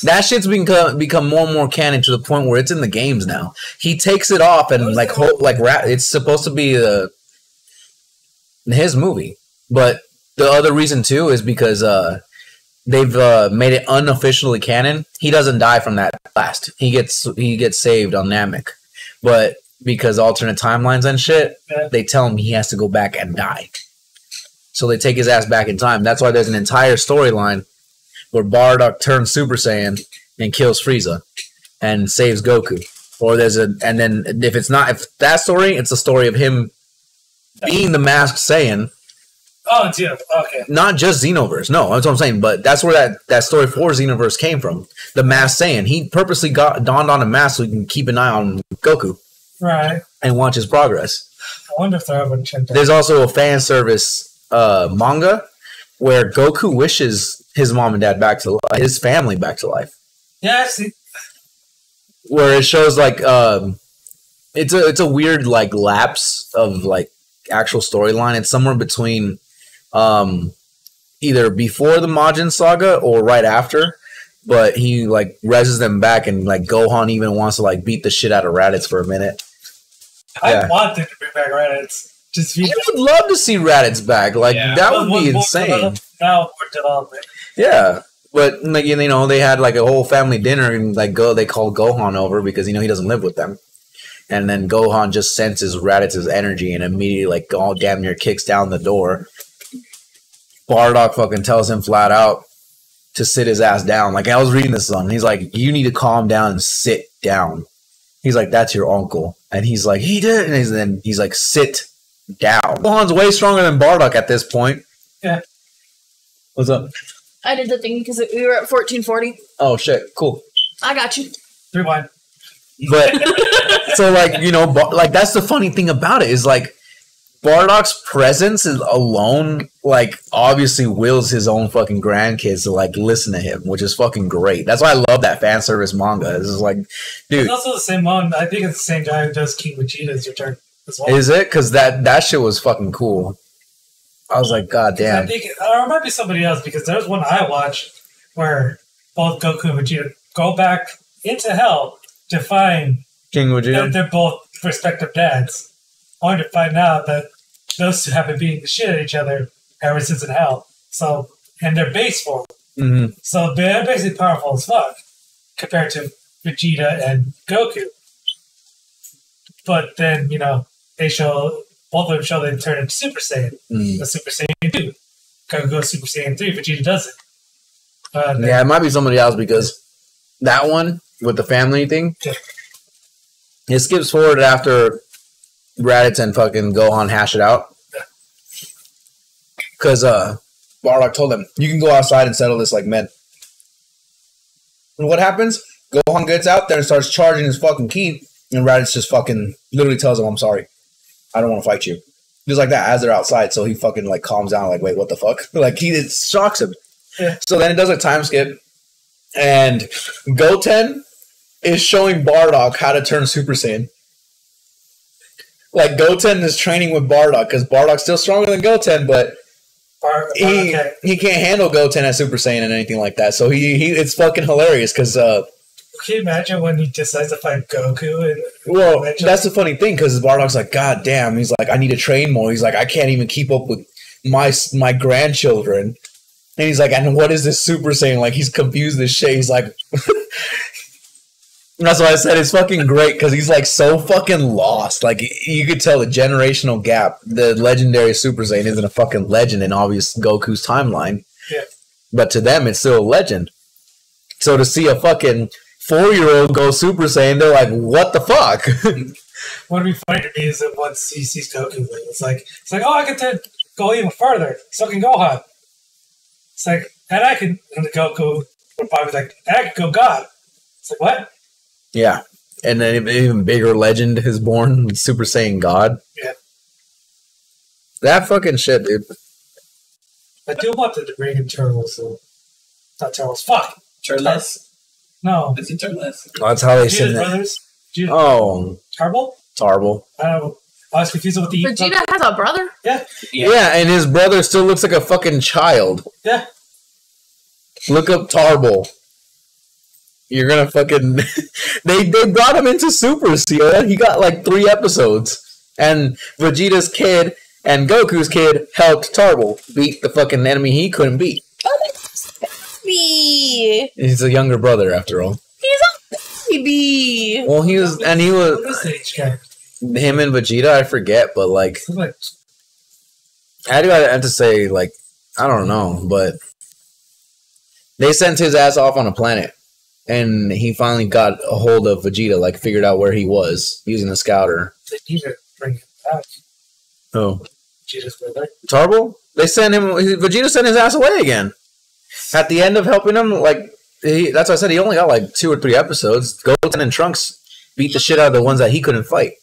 That shit's become more and more canon to the point where it's in the games now. He takes it off and it's supposed to be his movie, but the other reason too is because they've made it unofficially canon. He doesn't die from that blast. He gets saved on Namek, but because alternate timelines and shit, they tell him he has to go back and die. So they take his ass back in time. That's why there's an entire storyline where Bardock turns Super Saiyan and kills Frieza and saves Goku. Or and then if that story, it's a story of him being the masked Saiyan. Oh, it's okay. Not just Xenoverse. No, that's what I'm saying. But that's where that story for Xenoverse came from. The masked Saiyan. He purposely donned on a mask so he can keep an eye on Goku. Right. And watch his progress. I wonder if they're ever changed. There's also a fan service manga where Goku wishes his mom and dad back to life, his family back to life. Yeah, I see. Where it shows like it's a weird like lapse of like actual storyline. It's somewhere between either before the Majin saga or right after. But he like reses them back, and like Gohan even wants to like beat the shit out of Raditz for a minute. I want them to bring back Raditz. I would love to see Raditz back. Like that would be insane. Now more development. Yeah, but like you know, they had like a whole family dinner, and like they called Gohan over because he doesn't live with them, and then Gohan just senses Raditz's energy and immediately like all damn near kicks down the door. Bardock fucking tells him flat out to sit his ass down. Like I was reading this song, and he's like, "You need to calm down and sit down." He's like, "That's your uncle," and he's like, "He did," and then he's like, "Sit down." Gohan's way stronger than Bardock at this point. Yeah. What's up? I did the thing because we were at 1440. Oh shit! Cool. I got you. Rewind. But so like like that's the funny thing about it is like Bardock's presence is alone like obviously wills his own fucking grandkids to like listen to him, which is fucking great. That's why I love that fan service manga. This is like, dude. It's also the same one. I think it's the same guy who does King Vegeta's Return as well. Is it? Because that shit was fucking cool. I was like, God damn. I think or it might be somebody else because there's one I watched where both Goku and Vegeta go back into hell to find King Vegeta. that they're both respective dads. Only to find out that those two have been beating the shit at each other ever since in hell. So, and they're base form. Mm-hmm. So they're basically powerful as fuck compared to Vegeta and Goku. But then, they show, both of them show they turn into Super Saiyan. The Super Saiyan 2. Goku goes Super Saiyan 3, Vegeta doesn't. Yeah, it might be somebody else because that one with the family thing, It skips forward after Raditz and fucking Gohan hash it out. Because Bardock told him, you can go outside and settle this like men. And what happens? Gohan gets out there and starts charging his fucking ki, and Raditz just fucking literally tells him, I'm sorry. I don't want to fight you. Just like that, as they're outside, so he fucking like calms down, like, wait, what the fuck? Like, it shocks him. Yeah. So then it does a time skip, and Goten is showing Bardock how to turn Super Saiyan. Like, Goten is training with Bardock, because Bardock's still stronger than Goten, but he can't handle Goten as Super Saiyan and anything like that. So it's fucking hilarious, because can you imagine when he decides to fight Goku? Well, that's the funny thing, because Bardock's like, God damn. He's like, I need to train more. He's like, I can't even keep up with my grandchildren. And he's like, and what is this Super Saiyan? Like, he's confused as shit. He's like, that's why I said it's fucking great, because he's like so fucking lost. Like, you could tell the generational gap. The legendary Super Saiyan isn't a fucking legend in obvious Goku's timeline. Yeah. But to them, it's still a legend. So to see a fucking 4-year-old go Super Saiyan, they're like, what the fuck? What would be funny to me is that once he sees Goku, it's like, oh, I can go even further. So can Gohan. It's like, and I can, and the Goku would probably be like, and I can go God. It's like, what? Yeah. And then an even bigger legend is born, Super Saiyan God. Yeah. That fucking shit, dude. I do want the Dragon Turtles, though. Not Turtles. Fuck. Turles? No. Is it Turles? Oh, that's how they say brothers. Oh. Tarble? Tarble. I was confused with the... Vegeta has a brother? Yeah, and his brother still looks like a fucking child. Yeah. Look up Tarble. You're gonna fucking... they brought him into Super Seal. He got like 3 episodes. And Vegeta's kid and Goku's kid helped Tarble beat the fucking enemy he couldn't beat. Oh, that's baby. He's a younger brother, after all. He's a baby. Well, he was... And he was... What is the age guy? Him and Vegeta, I forget, but like... How do I have to say, like... I don't know, but... They sent his ass off on a planet. And he finally got a hold of Vegeta, like, figured out where he was, using the scouter. They need to bring him back. Oh. Vegeta's brother? Tarble? They sent him... Vegeta sent his ass away again. At the end of helping him, like... that's why I said he only got, like, 2 or 3 episodes. Goten and Trunks beat the shit out of the ones that he couldn't fight.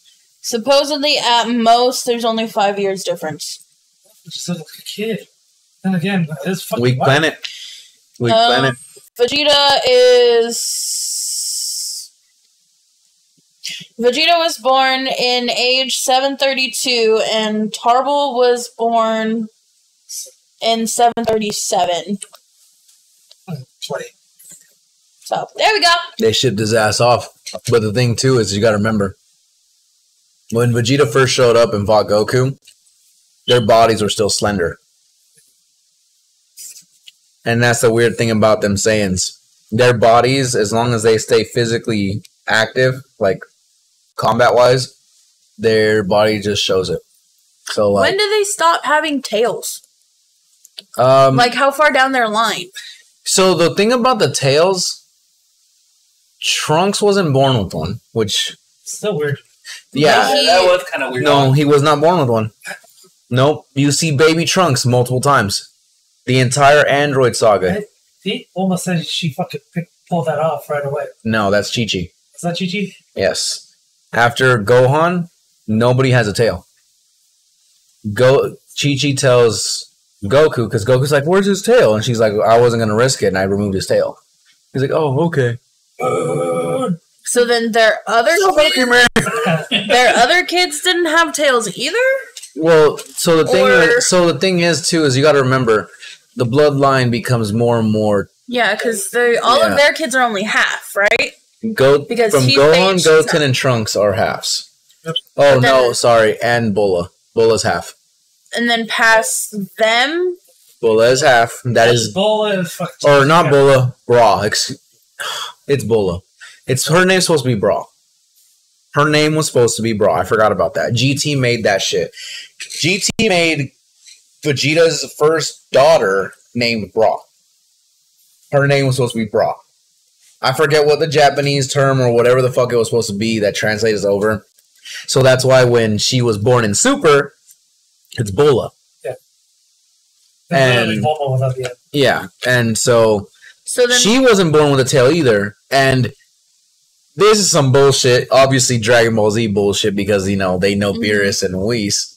Supposedly, at most, there's only 5 years difference. Just like a kid. Then again, it's fucking Weak planet. Weak planet. Vegeta was born in age 732, and Tarble was born in 737. 20. So, there we go. They shipped his ass off. But the thing, too, is you gotta remember, when Vegeta first showed up and fought Goku, their bodies were still slender. And that's the weird thing about them Saiyans. Their bodies, as long as they stay physically active, like combat-wise, their body just shows it. So, like, when do they stop having tails? Like, how far down their line? So, the thing about the tails, Trunks wasn't born with one, which... Still weird. Yeah. That was kind of weird. No, he was not born with one. Nope. You see baby Trunks multiple times. The entire Android saga. He almost said she fucking pulled that off right away. No, that's Chi-Chi. Is that Chi-Chi? Yes. After Gohan, nobody has a tail. Chi-Chi tells Goku, because Goku's like, where's his tail? And she's like, I wasn't going to risk it, and I removed his tail. He's like, oh, okay. So then their other kids didn't have tails either? Well, so the thing is too, is you got to remember, the bloodline becomes more and more. Yeah, because all of their kids are only half, right? Because from Gohan, Goten, and Trunks are halves. Oh no, sorry, and Bulla. Bulla's half. And then past them, Bulla is half. That is Bulla, or not Bulla, Bra. It's Bulla. Her name's supposed to be Bra. Her name was supposed to be Bra. I forgot about that. GT made that shit. GT made Vegeta's first daughter named Bra. Her name was supposed to be Bra. I forget what the Japanese term or whatever the fuck it was supposed to be that translates over. So that's why when she was born in Super, it's Bola. Yeah. And yeah, and so then she wasn't born with a tail either. And this is some bullshit. Obviously, Dragon Ball Z bullshit because they know Beerus and Whis.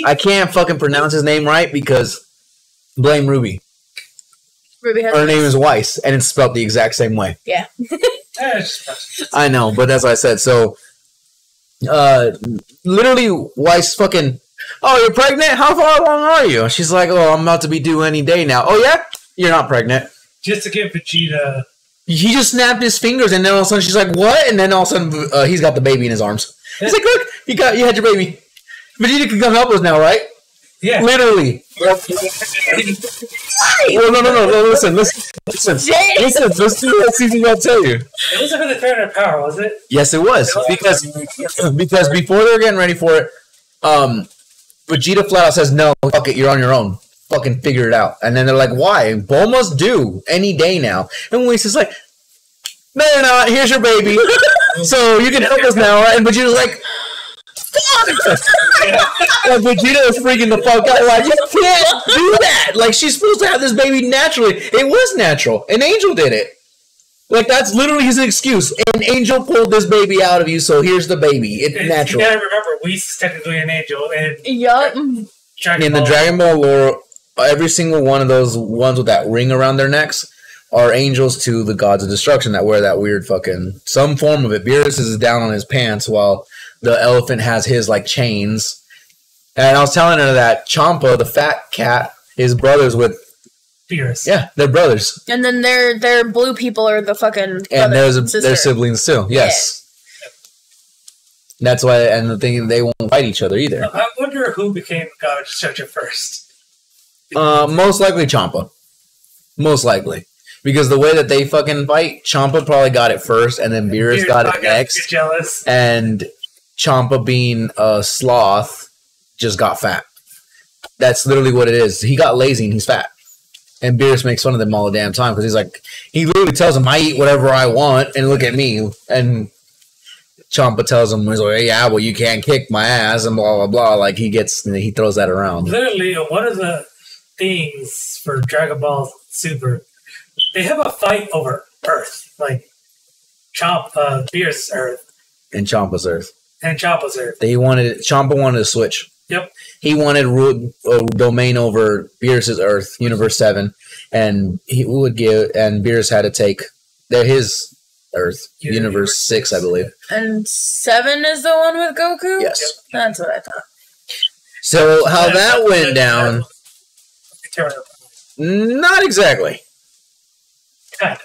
I can't fucking pronounce his name right because blame Ruby. Ruby has her name is Weiss, and it's spelled the exact same way. Yeah. I know, but as I said, so literally Weiss fucking, oh, you're pregnant? How far along are you? She's like, oh, I'm about to be due any day now. Oh, yeah? You're not pregnant. Just to give Vegeta. He just snapped his fingers, and then all of a sudden she's like, what? And then all of a sudden he's got the baby in his arms. He's like, look, you had your baby. Vegeta can come help us now, right? Yeah. Literally. Well, no. Listen. Let's see what season I'll tell you. It wasn't for the Tournament of Power, was it? Yes, it was. Because before they were getting ready for it, Vegeta flat out says, no, fuck it, you're on your own. Fucking figure it out. And then they're like, why? Bulma's due any day now. And Whis is like, no, you're not. Here's your baby. So you can help us now, right? And Vegeta's like, like Vegeta is freaking the fuck out. Like, you can't do that. Like, she's supposed to have this baby naturally. It was natural. An angel did it. Like, that's literally his excuse. An angel pulled this baby out of you, so here's the baby. It's natural. You gotta remember, Whis is technically an angel. And yup. In the Dragon Ball lore, every single one of those ones with that ring around their necks are angels to the gods of destruction that wear that weird fucking some form of it. Beerus is down on his pants while the elephant has his like chains. And I was telling her that Champa, the fat cat, is brothers with Beerus. Yeah, they're brothers. And then their blue people are the fucking and they're siblings too. Yes. Yeah. That's why, and the thing, they won't fight each other either. I wonder who became God of Destruction first. Most likely Champa. Most likely. Because the way that they fucking fight, Champa probably got it first, and then Beerus got it next. Jealous. And Champa, being a sloth, just got fat. That's literally what it is. He got lazy and he's fat. And Beerus makes fun of them all the damn time because he's like, he literally tells him, I eat whatever I want, and look at me. And Champa tells him, he's like, yeah, well, you can't kick my ass, and blah, blah, blah. Like, he throws that around. Literally, one of the things for Dragon Ball Super, they have a fight over Earth. Like, Beerus' Earth. And Champa's Earth. Champa wanted to switch. Yep. He wanted a domain over Beerus' Earth, Universe 7, and Beerus had to take his Earth, Universe 6, I believe. And 7 is the one with Goku? Yes. Yep. That's what I thought. So how that went down... Not exactly.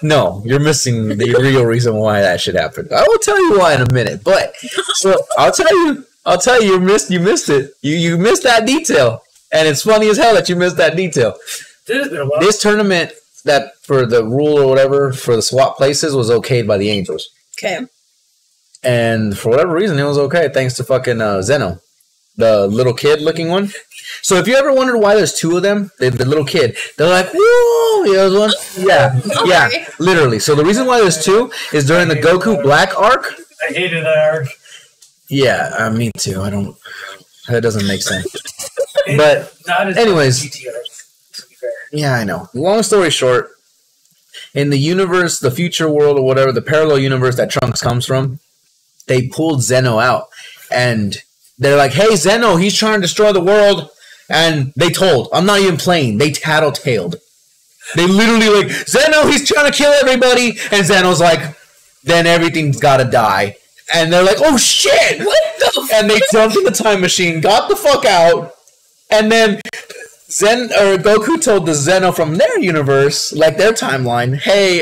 No, you're missing the real reason why that should happen. I will tell you why in a minute, but so I'll tell you you missed it. You missed that detail. And it's funny as hell that you missed that detail. This tournament that for the rule or whatever for the swap places was okayed by the Angels. Okay. And for whatever reason it was okay thanks to fucking Zeno. The little kid looking one. So if you ever wondered why there's two of them, the little kid, they're like, whoa, there's one. Yeah, yeah, literally. So the reason why there's two is during the Goku Black arc. I hated that arc. Yeah, me too. That doesn't make sense. But anyways, yeah, I know. Long story short, in the universe, the future world or whatever, the parallel universe that Trunks comes from, they pulled Zeno out and they're like, hey, Zeno, he's trying to destroy the world. And I'm not even playing. They tattletaled. They literally like, Zeno, he's trying to kill everybody. And Zeno's like, then everything's got to die. And they're like, oh, shit. What the And they jumped in the time machine, got the fuck out. And then Goku told the Zeno from their universe, like their timeline, hey,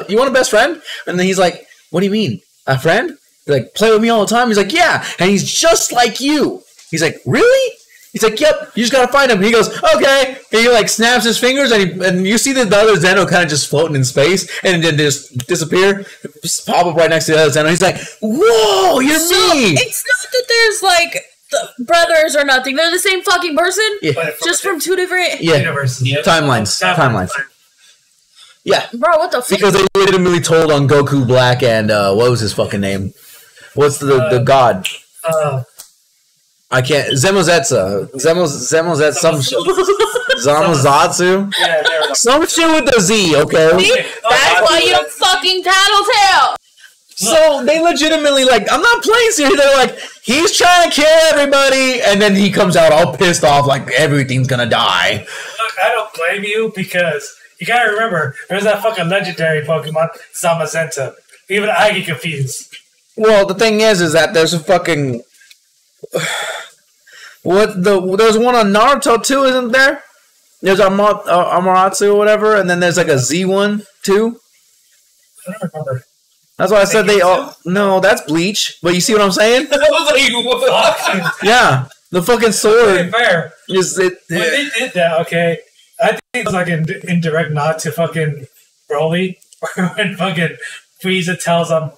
you want a best friend? And then he's like, what do you mean? A friend? They're like, play with me all the time? He's like, yeah. And he's just like you. He's like, really? He's like, yep, you just gotta find him. And he goes, okay. And he like snaps his fingers and you see the other Zeno kind of just floating in space and then just disappear. Just pop up right next to the other Zeno. He's like, whoa, you're me. It's not that there's like the brothers or nothing. They're the same fucking person. Yeah. Just from two different universes. Timelines. Yeah. Bro, what the fuck? Because they legitimately told on Goku Black and what was his fucking name? What's the god? I can't. Zemozetsu. Zemozetsu. Some shit. Zamazatsu. Yeah, there we go. Some shit with the Z. Okay. See? That's why you don't fucking tattletale. So they legitimately like, I'm not playing serious. They're like, he's trying to kill everybody, and then he comes out all pissed off, like everything's gonna die. Look, I don't blame you because you gotta remember there's that fucking legendary Pokemon Zamazenta. Even I get confused. Well, the thing is that there's a fucking there's one on Naruto too, isn't there? There's Amaterasu or whatever, and then there's like a Z one too. I don't remember. That's why I said they all. No, that's Bleach. But you see what I'm saying? I was like, what? Yeah, the fucking sword Fair. is it. When they did that, okay, I think it was like an indirect nod to fucking Broly, when fucking Frieza tells on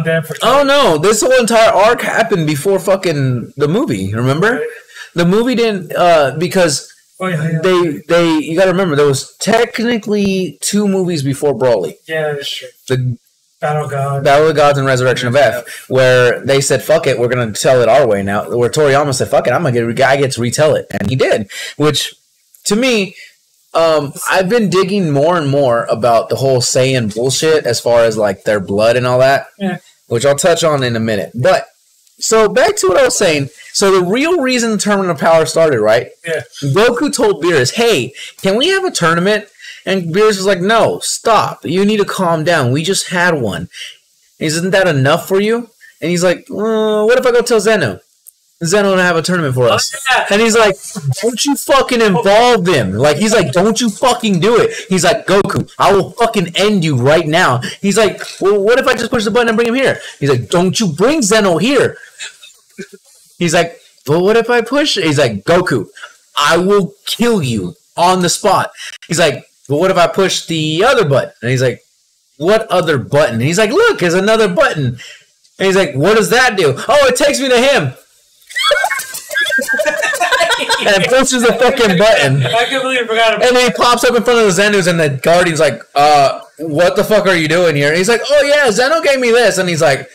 them for. Oh no! This whole entire arc happened before fucking the movie. Remember, Right. the movie didn't because Yeah. they you got to remember there was technically 2 movies before Broly. Yeah, that's true. The Battle God. Battle of the Gods and Resurrection of F, where they said, fuck it, we're going to tell it our way now. Where Toriyama said, fuck it, I get to retell it. And he did. Which, to me, I've been digging more and more about the whole Saiyan bullshit as far as, like, their blood and all that. Yeah. Which I'll touch on in a minute. But, so back to what I was saying. So the real reason the Tournament of Power started, right? Yeah. Goku told Beerus, hey, can we have a tournament? And Beerus was like, no, stop. You need to calm down. We just had one. Isn't that enough for you? And he's like, what if I go tell Zeno? Zeno to have a tournament for us. Oh, yeah. And he's like, don't you fucking involve them. Like, he's like, don't you fucking do it. He's like, Goku, I will fucking end you right now. He's like, well, what if I just push the button and bring him here? He's like, don't you bring Zeno here. He's like, well, what if I push? He's like, Goku, I will kill you on the spot. He's like, well, what if I push the other button? And he's like, what other button? And he's like, look, there's another button. And he's like, what does that do? Oh, it takes me to him. And pushes the fucking button. I completely forgot about And then he pops up in front of the Zenus, and the Guardian's like, what the fuck are you doing here? And he's like, oh yeah, Zeno gave me this. And he's like,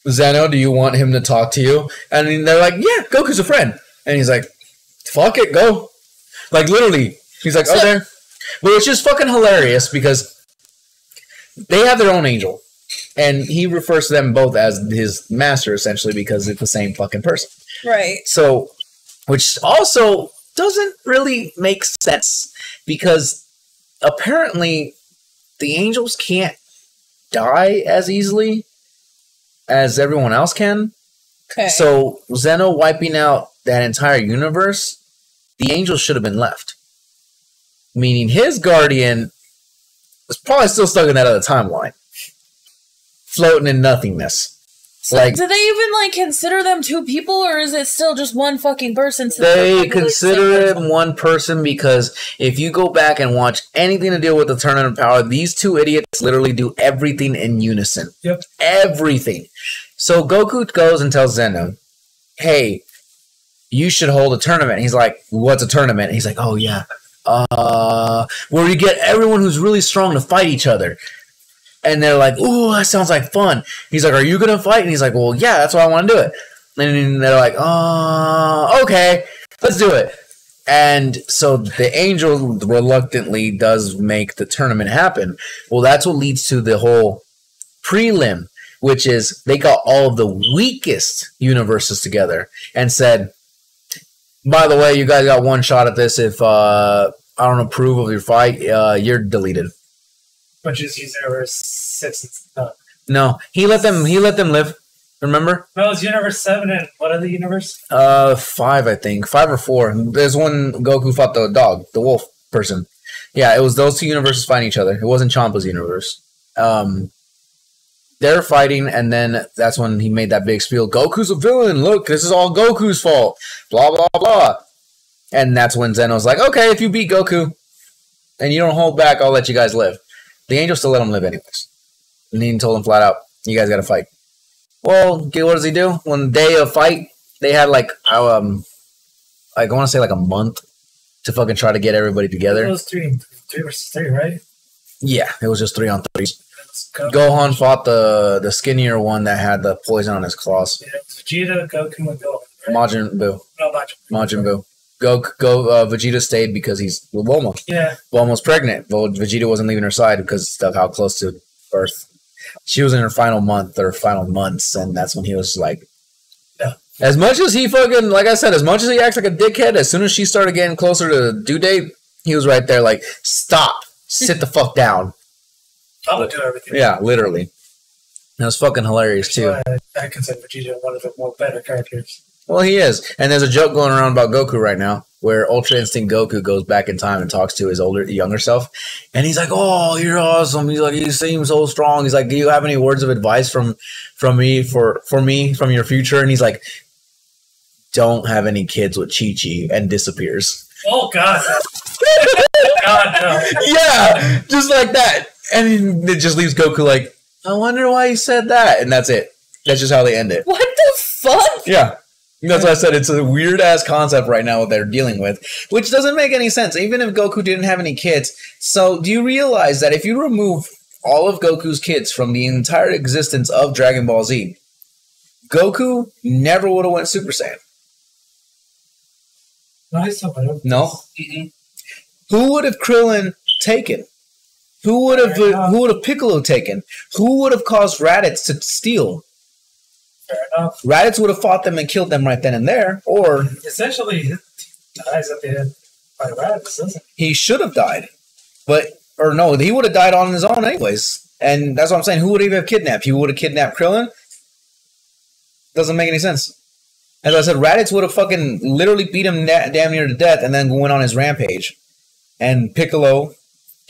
Zeno, do you want him to talk to you? And they're like, yeah, Goku's a friend. And he's like, fuck it, go. Like, literally. He's like, oh, there. But it's just fucking hilarious because they have their own angel. And he refers to them both as his master, essentially, because it's the same fucking person. Right. So, which also doesn't really make sense because apparently the angels can't die as easily as everyone else can. Okay. So, Zeno wiping out that entire universe, the angels should have been left. Meaning his guardian was probably still stuck in that other timeline. Floating in nothingness. So Like, do they even like consider them 2 people, or is it still just one fucking person? they consider it one person because if you go back and watch anything to do with the Tournament of Power, these 2 idiots literally do everything in unison. Yep. Everything. So Goku goes and tells Zeno, hey, you should hold a tournament. He's like, what's a tournament? And he's like, oh yeah. Where you get everyone who's really strong to fight each other. And they're like, ooh, that sounds like fun. He's like, are you going to fight? And he's like, well, yeah, that's why I want to do it. And they're like, okay, let's do it. And so the angel reluctantly does make the tournament happen. Well, that's what leads to the whole prelim, which is they got all of the weakest universes together and said, by the way, you guys got one shot at this. If I don't approve of your fight, you're deleted. which is Universe 6. No, he let them live. Remember? No, it's Universe 7 and what other universe? 5, I think. 5 or 4. There's one Goku fought the dog, the wolf person. Yeah, it was those 2 universes fighting each other. It wasn't Champa's universe. They're fighting, and then that's when he made that big spiel. Goku's a villain. Look, this is all Goku's fault. Blah, blah, blah. And that's when Zeno's like, okay, if you beat Goku and you don't hold back, I'll let you guys live. The angel still let him live anyways. And he told him flat out, you guys got to fight. Well, what does he do? When the day of fight, they had I want to say like a month to fucking try to get everybody together. It was three versus three, right? Yeah, it was just 3-on-3. Gohan fought the skinnier one that had the poison on his claws. Yeah, Vegeta, Goku, and Gohan. Right? Majin Buu. No, Majin Buu. Vegeta stayed because he's with Bulma. Yeah. Bulma's pregnant. But Vegeta wasn't leaving her side because of how close to birth. She was in her final month or final months, and that's when he was like, yeah. As much as he fucking, like I said, as much as he acts like a dickhead, as soon as she started getting closer to the due date, he was right there like, stop, sit the fuck down. I would do everything. Yeah, literally. That was fucking hilarious, too. I consider Vegeta one of the more better characters. Well, he is. And there's a joke going around about Goku right now, where Ultra Instinct Goku goes back in time and talks to his younger self. And he's like, oh, you're awesome. He's like, you seem so strong. He's like, do you have any words of advice from me, from your future? And he's like, don't have any kids with Chi-Chi, and disappears. Oh, God. God, no. Yeah, just like that. And it just leaves Goku like, I wonder why he said that. And that's it. That's just how they end it. What the fuck? Yeah. That's why I said it's a weird-ass concept right now that they're dealing with, which doesn't make any sense, even if Goku didn't have any kids. So do you realize that if you remove all of Goku's kids from the entire existence of Dragon Ball Z, Goku never would have went Super Saiyan? No? Mm-mm. Who would have Krillin taken? Who would have Piccolo taken? Who would have caused Raditz to steal? Fair enough. Raditz would have fought them and killed them right then and there, or essentially he dies at the end by Raditz, doesn't he? He should have died, he would have died on his own anyways. And that's what I'm saying. Who would he have kidnapped? He would have kidnapped Krillin. Doesn't make any sense. As I said, Raditz would have fucking literally beat him damn near to death, and then went on his rampage. And Piccolo,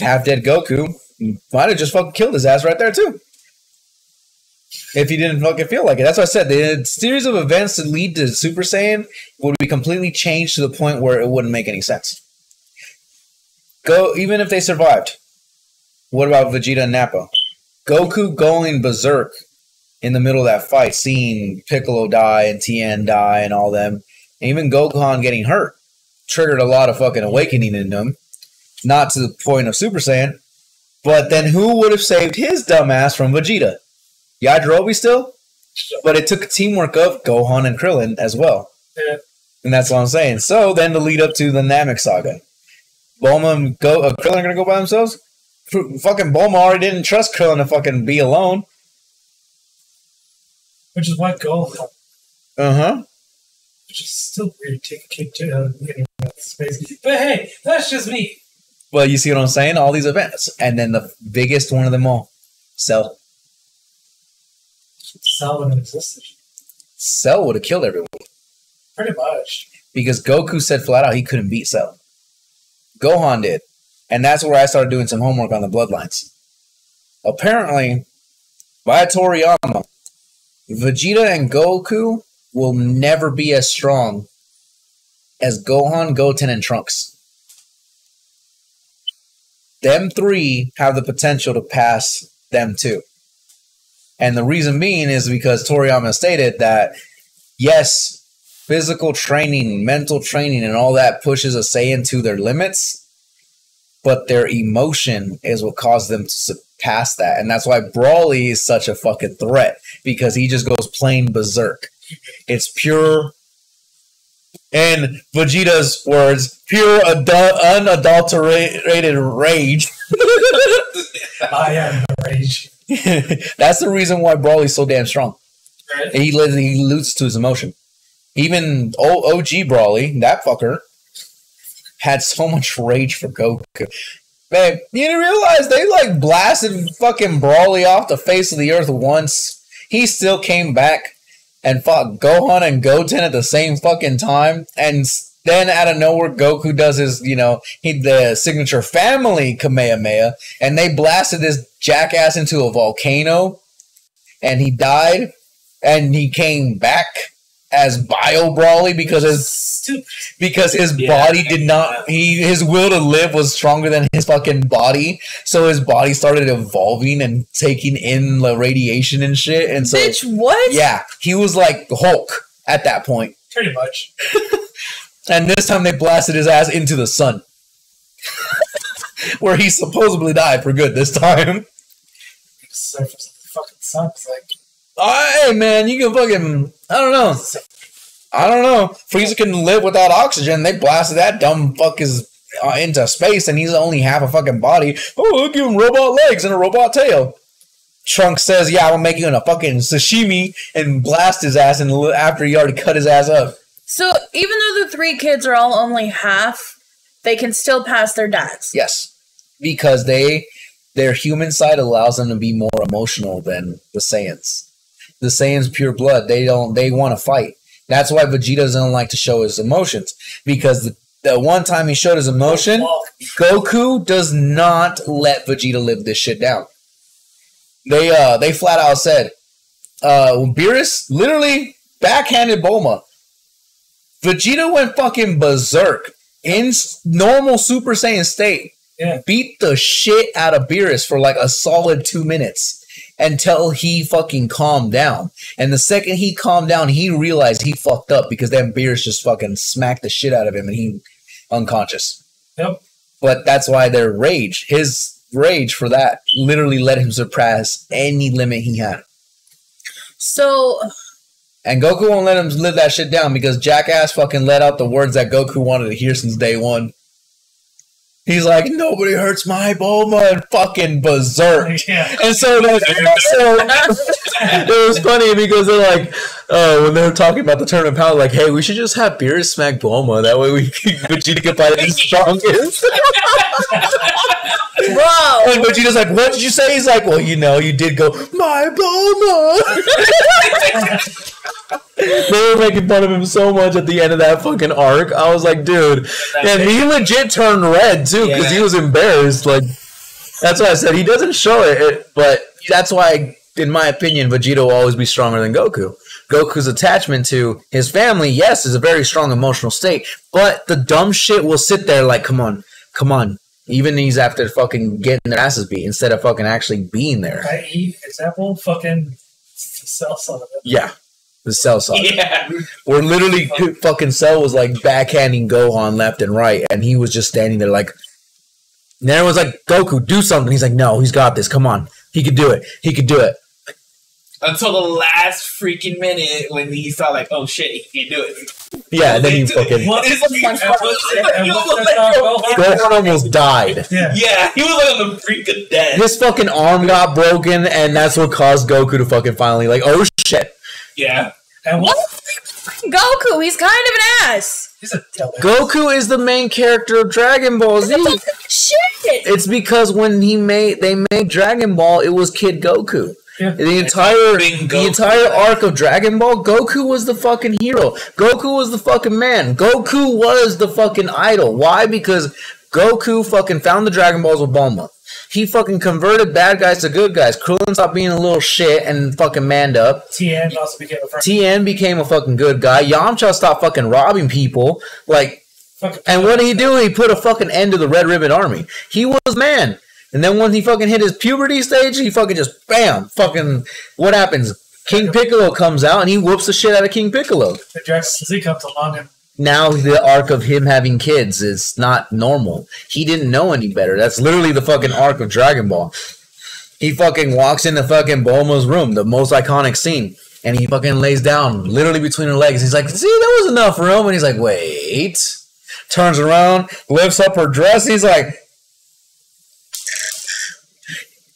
half-dead Goku, might have just fucking killed his ass right there, too. If he didn't fucking feel like it. That's what I said. The series of events that lead to Super Saiyan would be completely changed to the point where it wouldn't make any sense. Even if they survived. What about Vegeta and Nappa? Goku going berserk in the middle of that fight, seeing Piccolo die and Tien die and all them. And even Gohan getting hurt triggered a lot of fucking awakening in them. Not to the point of Super Saiyan. But then who would have saved his dumbass from Vegeta? Yajirobe still? But it took a teamwork of Gohan and Krillin as well. Yeah. And that's what I'm saying. So then to lead up to the Namek Saga. Bulma and Krillin are going to go by themselves? Fucking Bulma already didn't trust Krillin to fucking be alone. Which is why Gohan. Uh-huh. Which is still weird to keep getting out of space. But hey, that's just me. Well, you see what I'm saying? All these events. And then the biggest one of them all. Cell. Cell wouldn't existed. Cell would have killed everyone. Pretty much. Because Goku said flat out he couldn't beat Cell. Gohan did. And that's where I started doing some homework on the bloodlines. Apparently, by Toriyama, Vegeta and Goku will never be as strong as Gohan, Goten, and Trunks. Them three have the potential to pass them too. And the reason being is because Toriyama stated that, yes, physical training, mental training, and all that pushes a Saiyan to their limits, but their emotion is what caused them to surpass that. And that's why Broly is such a fucking threat, because he just goes plain berserk. It's pure, in Vegeta's words, pure unadulterated rage. I am the rage. That's the reason why Broly's so damn strong. Right. He loses to his emotion. Even OG Broly, that fucker, had so much rage for Goku. Babe, you didn't realize they like blasted fucking Broly off the face of the earth once. He still came back and fought Gohan and Goten at the same fucking time. And then out of nowhere, Goku does his, the signature family Kamehameha. And they blasted this jackass into a volcano. And he died. And he came back as Bio Broly because his body did not, his will to live was stronger than his fucking body. So his body started evolving and taking in the radiation and shit. And so, bitch, what? Yeah, he was like Hulk at that point. Pretty much. And this time they blasted his ass into the sun. Where he supposedly died for good this time. Surface of the fucking sun. It's like, Hey man, you can fucking, I don't know. Frieza can live without oxygen. They blasted that dumb fuck into space, and he's only half a fucking body. Oh, we'll give him robot legs and a robot tail. Trunks says, yeah, I'm making him a fucking sashimi and blast his ass after he already cut his ass up. So even though the 3 kids are all only half, they can still pass their dads. Yes. Because their human side allows them to be more emotional than the Saiyans. The Saiyans pure blood. They want to fight. That's why Vegeta doesn't like to show his emotions. Because the one time he showed his emotion, Goku does not let Vegeta live this shit down. They flat out said, Beerus literally backhanded Bulma. Vegeta went fucking berserk in normal Super Saiyan state. yeah. Beat the shit out of Beerus for like a solid 2 minutes until he fucking calmed down. And the second he calmed down, he realized he fucked up because then Beerus just fucking smacked the shit out of him and he unconscious. Yep. But that's why his rage for that literally let him surpass any limit he had. So And Goku won't let him live that shit down because Jackass fucking let out the words that Goku wanted to hear since day one. He's like, nobody hurts my Bulma, and fucking berserk. Yeah. And so it was funny because they're like, when they were talking about the tournament power, like, hey, we should just have Beerus smack Bulma. That way Vegeta can fight the strongest. Bro. And Vegeta's like, what did you say? He's like, well, you did go, my Bulma. They were making fun of him so much at the end of that fucking arc. I was like, dude. And he legit turned red, too, because he was embarrassed. Like, that's why I said he doesn't show it, but that's why, in my opinion, Vegeta will always be stronger than Goku. Goku's attachment to his family, yes, is a very strong emotional state, but the dumb shit will sit there like, come on. Even he's after fucking getting their asses beat instead of fucking actually being there. Example, fucking Cell son of it. Yeah. The Cell saga. Yeah. Where literally fucking Cell was like backhanding Gohan left and right, and he was just standing there like, and everyone's like, Goku, do something. He's like, no, he's got this. Come on. He could do it. Until the last freaking minute when he saw like, oh shit, he can't do it. Yeah, and then he fucking... What? Gohan almost died. Yeah, he was like on the brink of death. His fucking arm got broken, and that's what caused Goku to fucking finally like, oh shit. Yeah. And What? Goku, he's kind of an ass. He's a dumbass. Goku is the main character of Dragon Ball Z. Shit. It's because when they made Dragon Ball, it was Kid Goku. Yeah. The entire arc of Dragon Ball, Goku was the fucking hero. Goku was the fucking man. Goku was the fucking idol. Why? Because Goku fucking found the Dragon Balls with Bulma. He fucking converted bad guys to good guys. Krillin stopped being a little shit and fucking manned up. Tien also became a friend. Tien became a fucking good guy. Yamcha stopped fucking robbing people. And what did he do? He put a fucking end to the Red Ribbon Army. He was man. And then when he fucking hit his puberty stage, he fucking just, bam, fucking, what happens? King Piccolo comes out and he whoops the shit out of King Piccolo. The Dragon Z comes along and Now the arc of him having kids is not normal. He didn't know any better. That's literally the fucking arc of Dragon Ball. He fucking walks into fucking Bulma's room, the most iconic scene, and he fucking lays down literally between her legs. He's like, see, there was enough room. And he's like, wait. Turns around, lifts up her dress. He's like,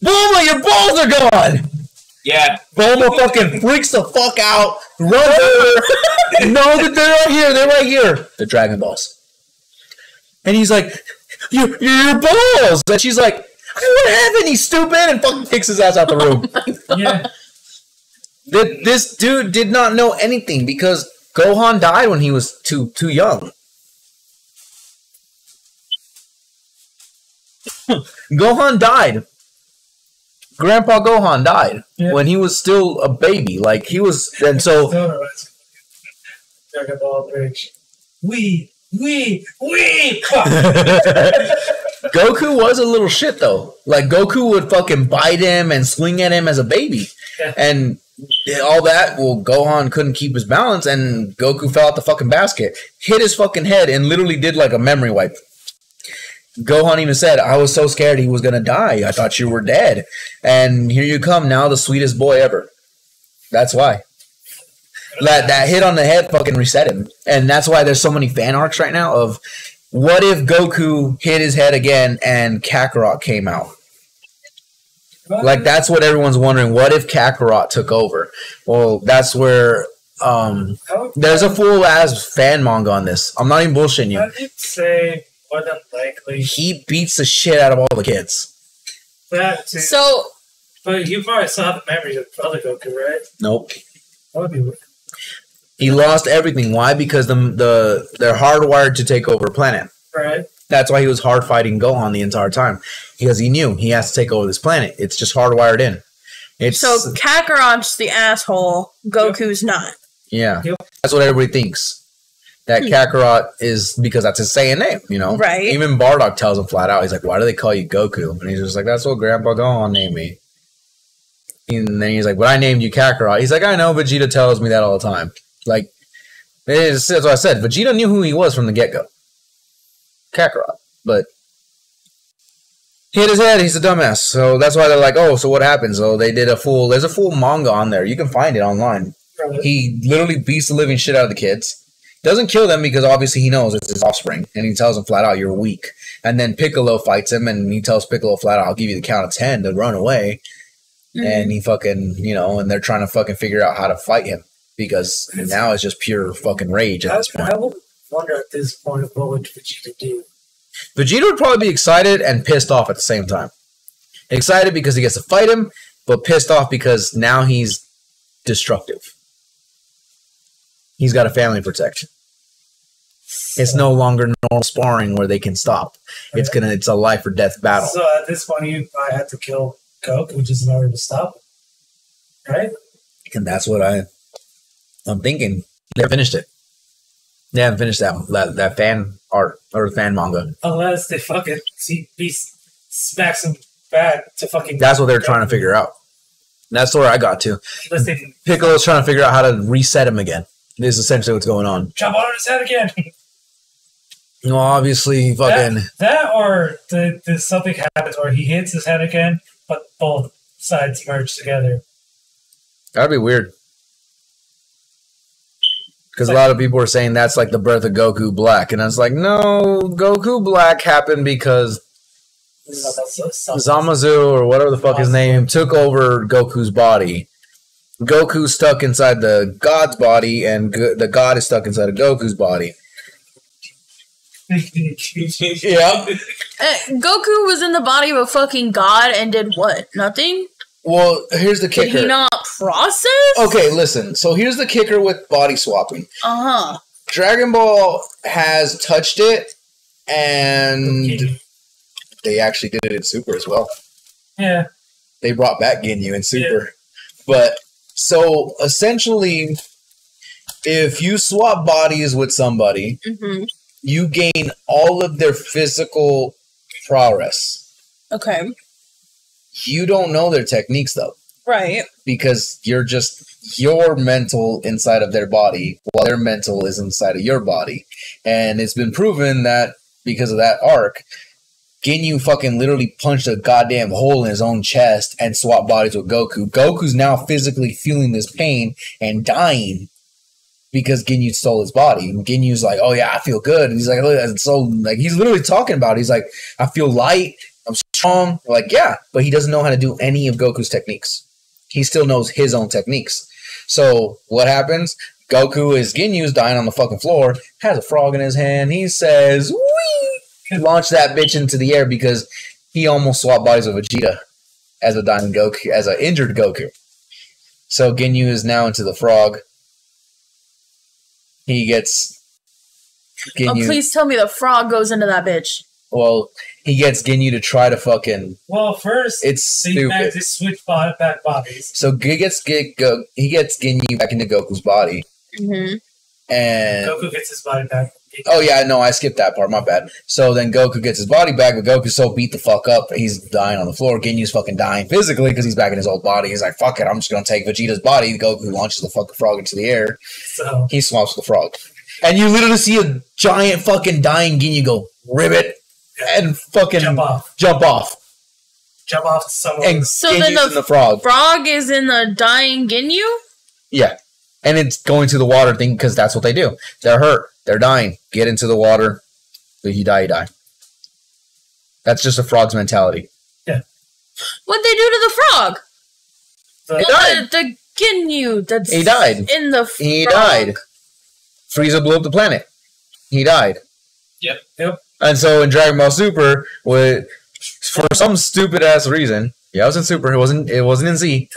Bulma, your balls are gone. Yeah. Bulma fucking freaks the fuck out. Runs over. Know that they're right here. They're right here. The Dragon Balls. And he's like, your balls. And she's like, I don't have any, stupid. And fucking kicks his ass out the room. yeah. This dude did not know anything because Gohan died when he was too young. Gohan died. Grandpa Gohan died when he was still a baby. Like, he was... And so... Dragon Ball Bridge. We. Goku was a little shit though. Like Goku would fucking bite him and swing at him as a baby, and all that. Well, Gohan couldn't keep his balance, and Goku fell out the fucking basket, hit his fucking head, and literally did like a memory wipe. Gohan even said, "I was so scared he was gonna die. I thought you were dead, and here you come now, the sweetest boy ever." That's why. That hit on the head fucking reset him, and that's why there's so many fan arcs right now of. What if Goku hit his head again and Kakarot came out? Like, that's what everyone's wondering. What if Kakarot took over? Well, that's where there's a full-ass fan manga on this. I'm not even bullshitting you. I did say more than likely. He beats the shit out of all the kids. That too. So, but you probably saw the memories of other Goku, right? Nope. That would be weird. He lost everything. Why? Because they're hardwired to take over a planet. Right. That's why he was hard fighting Gohan the entire time. Because he knew he has to take over this planet. It's just hardwired in. So Kakarot's the asshole, Goku's not. Yeah. Yep. That's what everybody thinks. That Kakarot is because that's his Saiyan name, you know? Right. Even Bardock tells him flat out, he's like, why do they call you Goku? And he's just like, that's what Grandpa Gohan named me. And then he's like, but I named you Kakarot. He's like, I know, Vegeta tells me that all the time. Like, that's what I said. Vegeta knew who he was from the get-go. Kakarot. But he hit his head. He's a dumbass. So that's why they're like, oh, so what happened? So they did there's a full manga on there. You can find it online. Right. He literally beats the living shit out of the kids. Doesn't kill them because obviously he knows it's his offspring. And he tells them flat out, you're weak. And then Piccolo fights him and he tells Piccolo flat out, I'll give you the count of 10 to run away. Mm-hmm. And he fucking, and they're trying to fucking figure out how to fight him. Because now it's just pure fucking rage at this point. I would wonder at this point what would Vegeta do. Vegeta would probably be excited and pissed off at the same time. Excited because he gets to fight him, but pissed off because now he's destructive. He's got a family protection. It's no longer normal sparring where they can stop. Right. It's a life or death battle. So at this point, you probably have to kill Goku just in order to stop him. Right? And that's what I'm thinking. They haven't finished it. They haven't finished that fan art or fan manga. Unless they fucking smacks him back to fucking. That's what they're trying to figure out. That's where I got to. Piccolo's trying to figure out how to reset him again. This is essentially what's going on. Jump on his head again. No, obviously, fucking that or something happens where he hits his head again, but both sides merge together. That'd be weird. Because a lot of people are saying that's like the birth of Goku Black. And I was like, no, Goku Black happened because Zamasu, or whatever the fuck his name, took over Goku's body. Goku's stuck inside the God's body, and the God is stuck inside of Goku's body. Yeah. Goku was in the body of a fucking God and did what? Nothing? Well, here's the kicker. Did he not process? Okay, listen. So here's the kicker with body swapping. Uh-huh. Dragon Ball has touched it, and they actually did it in Super as well. Yeah. They brought back Ginyu in Super. Yeah. But, so, essentially, if you swap bodies with somebody, you gain all of their physical prowess. Okay. You don't know their techniques, though. Right. Because you're mental inside of their body, while their mental is inside of your body. And it's been proven that, because of that arc, Ginyu fucking literally punched a goddamn hole in his own chest and swapped bodies with Goku. Goku's now physically feeling this pain and dying because Ginyu stole his body. And Ginyu's like, oh yeah, I feel good. And he's like, he's literally talking about it. He's like, I feel light. I'm strong. We're like, yeah, but he doesn't know how to do any of Goku's techniques. He still knows his own techniques. So what happens? Goku's dying on the fucking floor, has a frog in his hand. He says, wee! Launch that bitch into the air because he almost swapped bodies with Vegeta as a dying Goku, as an injured Goku. So Ginyu is now into the frog. He gets Ginyu. Oh, please tell me the frog goes into that bitch. Well, he gets Ginyu to try to fucking. Well, first it's stupid. They switch back bodies. So he gets Ginyu back into Goku's body, and Goku gets his body back. Oh yeah, no, I skipped that part. My bad. So then Goku gets his body back, but Goku's so beat the fuck up, he's dying on the floor. Ginyu's fucking dying physically because he's back in his old body. He's like, "Fuck it, I'm just gonna take Vegeta's body." Goku launches the fucking frog into the air. So He swaps the frog, and you literally see a giant fucking dying Ginyu go ribbit and fucking jump off somewhere. And So Ginyu's then in the frog. Frog is in the dying Ginyu? Yeah. And it's going to the water thing because that's what they do. They're hurt. They're dying. Get into the water. If you die, you die. That's just a frog's mentality. What'd they do to the frog? He died. The Ginyu that's He died. in the frog. He died. Frieza blew up the planet. He died. Yep. And so in Dragon Ball Super, for some stupid ass reason, yeah, it was in Super. It wasn't in Z.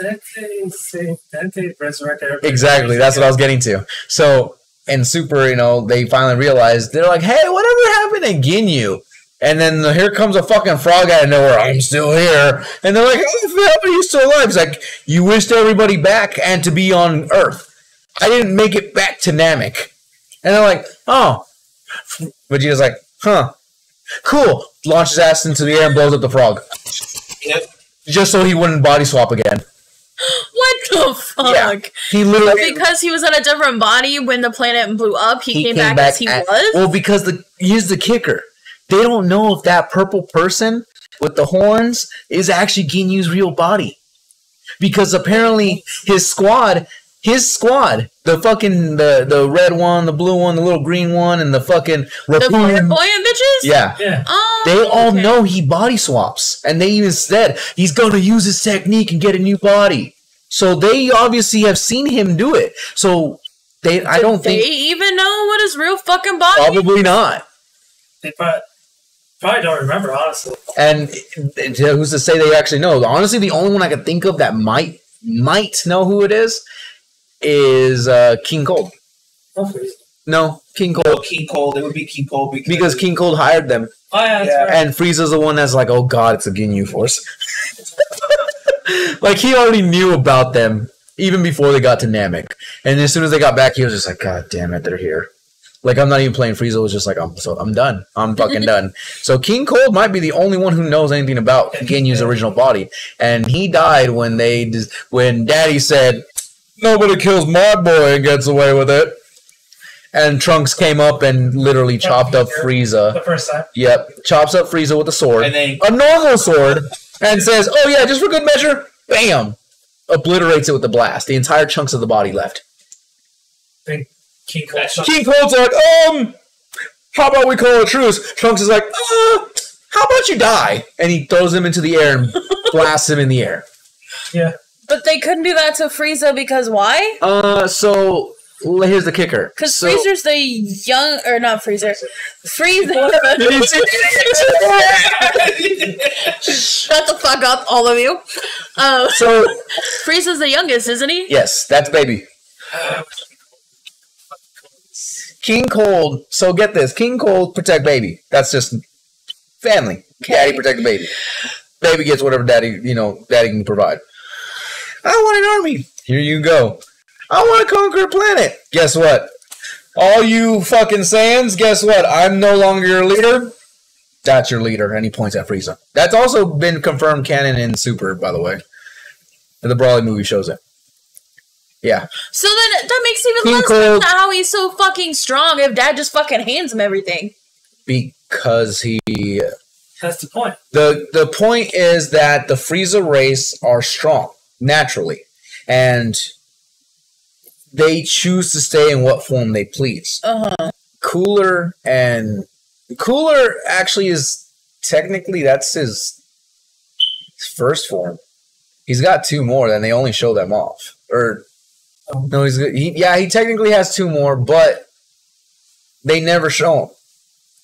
Dante resurrected everybody. Exactly. That's what I was getting to. So in Super, they finally realized, they're like, "Hey, whatever happened to Ginyu?" And then here comes a fucking frog out of nowhere. "I'm still here." And they're like, "How the hell are you still alive?" He's like, "You wished everybody back and to be on Earth. I didn't make it back to Namek." And they're like, "Oh." Vegeta's like, "Huh. Cool." Launches ass into the air and blows up the frog. Yep. Just so he wouldn't body swap again. What the fuck? Yeah. He literally... Because he was in a different body when the planet blew up, he came back as he was? Well, because here's the kicker. They don't know if that purple person with the horns is actually Ginyu's real body. Because apparently his squad, the fucking, the red one, the blue one, the little green one, and the fucking... The flamboyant bitches? Yeah. Oh, They all know he body swaps. And they even said he's going to use his technique and get a new body. So they obviously have seen him do it. So I don't think... They even know what his real fucking body is? Probably not. They probably don't remember, honestly. And who's to say they actually know? Honestly, the only one I can think of that might know who it is King Cold. No, King Cold. Oh, King Cold. It would be King Cold Because King Cold hired them. Oh, yeah, that's right. And Frieza's the one that's like, "Oh god, it's a Ginyu Force." Like, he already knew about them even before they got to Namek. And as soon as they got back, he was just like, "God damn it, they're here." Like, I'm not even playing. Frieza was just like, I'm done. I'm fucking done. So King Cold might be the only one who knows anything about Ginyu's original body. And he died when Daddy said, "Nobody kills my boy and gets away with it." And Trunks came up and literally chopped up Frieza. The first time. Yep. Chops up Frieza with a sword. And then... A normal sword. And says, "Oh yeah, just for good measure." Bam. Obliterates it with the blast. The entire chunks of the body left. Big King Cold. King Cold's like, how about we call a truce? Trunks is like, how about you die? And he throws him into the air and blasts him in the air. Yeah. But they couldn't do that to Frieza because why? So here's the kicker. Because Frieza's the young... Or not Frieza. Frieza... Shut the fuck up, all of you. So Frieza's the youngest, isn't he? yes, that's baby. King Cold. So get this. King Cold protect baby. That's just family. Okay. Daddy protect the baby. Baby gets whatever daddy can provide. I want an army. Here you go. I want to conquer a planet. Guess what? All you fucking Saiyans, guess what? I'm no longer your leader. That's your leader. And he points at Frieza. That's also been confirmed canon in Super, by the way. The Brawley movie shows it. Yeah. So then that makes even less sense how he's so fucking strong if Dad just fucking hands him everything. Because he... That's the point. The point is that the Frieza race are strong, naturally. And they choose to stay in what form they please. Cooler actually is... Technically, that's his first form. He's got two more, then they only show them off. No, he technically has two more, but they never show him.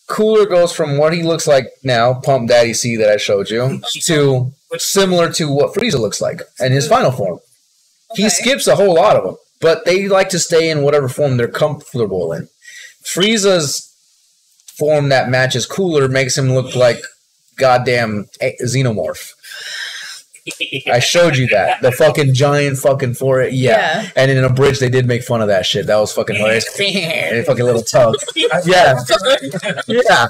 Cooler goes from what he looks like now, Pump Daddy C that I showed you, to similar to what Frieza looks like in his final form. Okay. He skips a whole lot of them, but they like to stay in whatever form they're comfortable in. Frieza's form that matches Cooler makes him look like goddamn Xenomorph. I showed you that. The fucking giant fucking forehead. Yeah. And in a bridge, they did make fun of that shit. That was fucking hilarious. And fucking little tongue. Yeah. Yeah.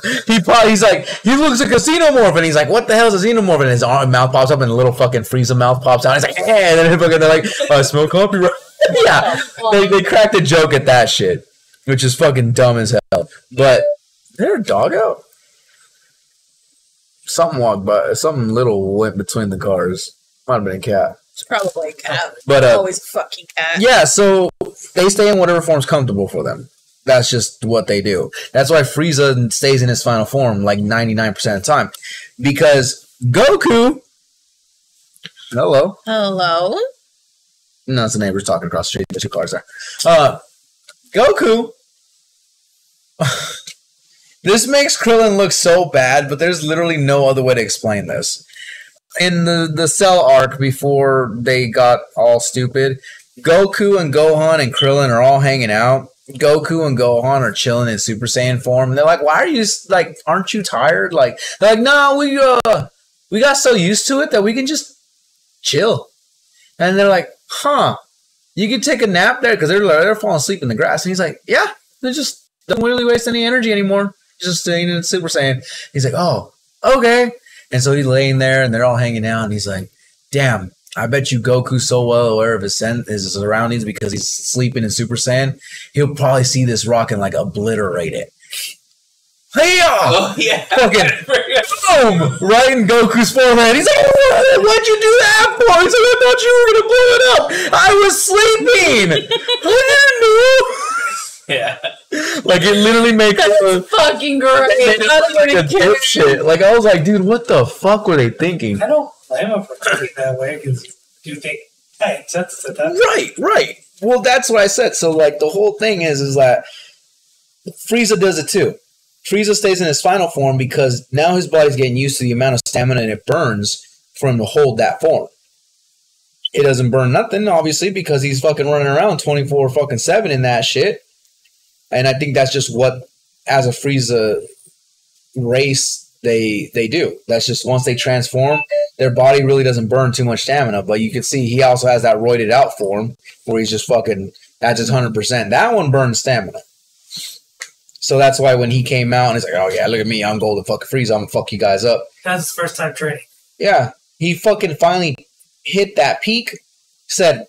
He's like, he looks like a xenomorph. And he's like, what the hell is a xenomorph? And his mouth pops up and a little fucking Frieza mouth pops out. He's like, hey. And then fucking they're like, I smell copyright. Yeah. They cracked a joke at that shit, which is fucking dumb as hell. But, is there a dog out? Something walked by. Something little went between the cars. Might have been a cat. It's probably a cat. But always a fucking cat. Yeah, so they stay in whatever form's comfortable for them. That's just what they do. That's why Frieza stays in his final form like 99% of the time. Because Goku... Hello. Hello? No, it's the neighbors talking across the street. There's 2 cars there. Goku... This makes Krillin look so bad, but there's literally no other way to explain this. In the Cell arc, before they got all stupid, Goku and Gohan and Krillin are all hanging out. Goku and Gohan are chilling in Super Saiyan form. And they're like, why are you, like, aren't you tired? Like, they're like, no, we got so used to it that we can just chill. And they're like, huh, you can take a nap there? Because they're falling asleep in the grass. And he's like, yeah, they just don't really waste any energy anymore. Just staying in Super Saiyan. He's like, oh, okay. And so he's laying there, and they're all hanging out, and he's like, damn, I bet you Goku's so well aware of his surroundings because he's sleeping in Super Saiyan. He'll probably see this rock and, like, obliterate it. Hey, oh, yeah. Fucking boom! Right in Goku's forehead. He's like, what'd you do that for? He's like, I thought you were going to blow it up. I was sleeping. I didn't know. Yeah. Like, it literally makes fucking great. Like a dipshit. Like, I was like, dude, what the fuck were they thinking? I don't blame him for thinking that way, because you think, hey, that's that. Right. Well, that's what I said. So, like, the whole thing is that Frieza does it too. Frieza stays in his final form because now his body's getting used to the amount of stamina and it burns for him to hold that form. It doesn't burn nothing, obviously, because he's fucking running around 24/7 in that shit. And I think that's just what, as a Frieza race, they do. That's just once they transform, their body really doesn't burn too much stamina. But you can see he also has that roided out form where he's just fucking, that's just 100%. That one burns stamina. So that's why when he came out and he's like, oh yeah, look at me, I'm Golden fucking Frieza, I'm gonna fuck you guys up. That's his first time training. Yeah. He fucking finally hit that peak, said,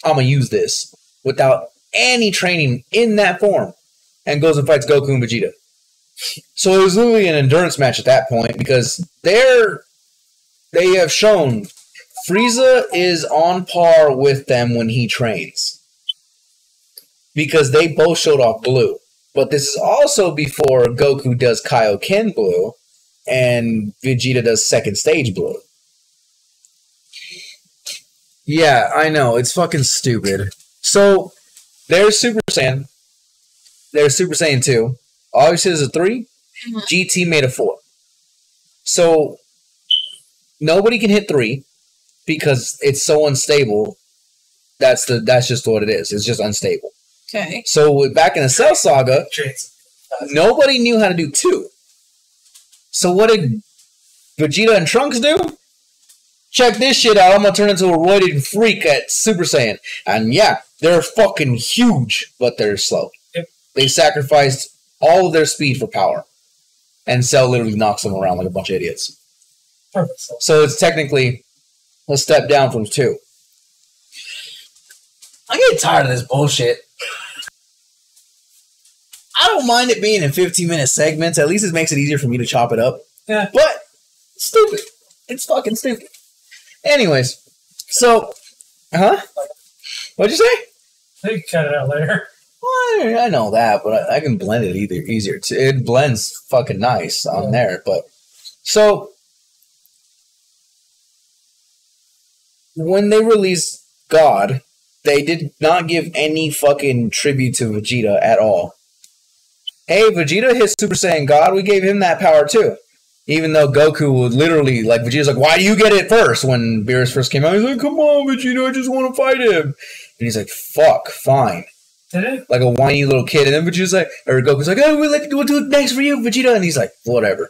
I'm gonna use this without any training in that form, and goes and fights Goku and Vegeta. So it was literally an endurance match at that point because they have shown Frieza is on par with them when he trains because they both showed off blue. But this is also before Goku does Kaioken blue and Vegeta does second stage blue. Yeah, I know, it's fucking stupid. So there's Super Saiyan. There's Super Saiyan 2. Obviously, there's a 3. Mm-hmm. GT made a 4. So, nobody can hit 3 because it's so unstable. That's just what it is. It's just unstable. Okay. So, back in the Cell Saga, nobody knew how to do 2. So, what did Vegeta and Trunks do? Check this shit out. I'm gonna turn into a roided freak at Super Saiyan. And yeah, they're fucking huge, but they're slow. Yep. They sacrificed all of their speed for power. And Cell literally knocks them around like a bunch of idiots. Perfect. So it's technically a step down from 2. I get tired of this bullshit. I don't mind it being in 15-minute segments. At least it makes it easier for me to chop it up. Yeah. But, stupid. It's fucking stupid. Anyways, so, what'd you say? You can cut it out later. Well, I know that, but I can blend it easier too. It blends fucking nice on there, but so when they released God, they did not give any fucking tribute to Vegeta at all. Hey, Vegeta hit Super Saiyan God, we gave him that power too. Even though Goku would literally, like, Vegeta's like, why do you get it first? When Beerus first came out, he's like, come on, Vegeta, I just want to fight him. And he's like, fuck, fine. Did it? Like a whiny little kid. And then Vegeta's like, or Goku's like, oh, we'll do it next for you, Vegeta. And he's like, whatever.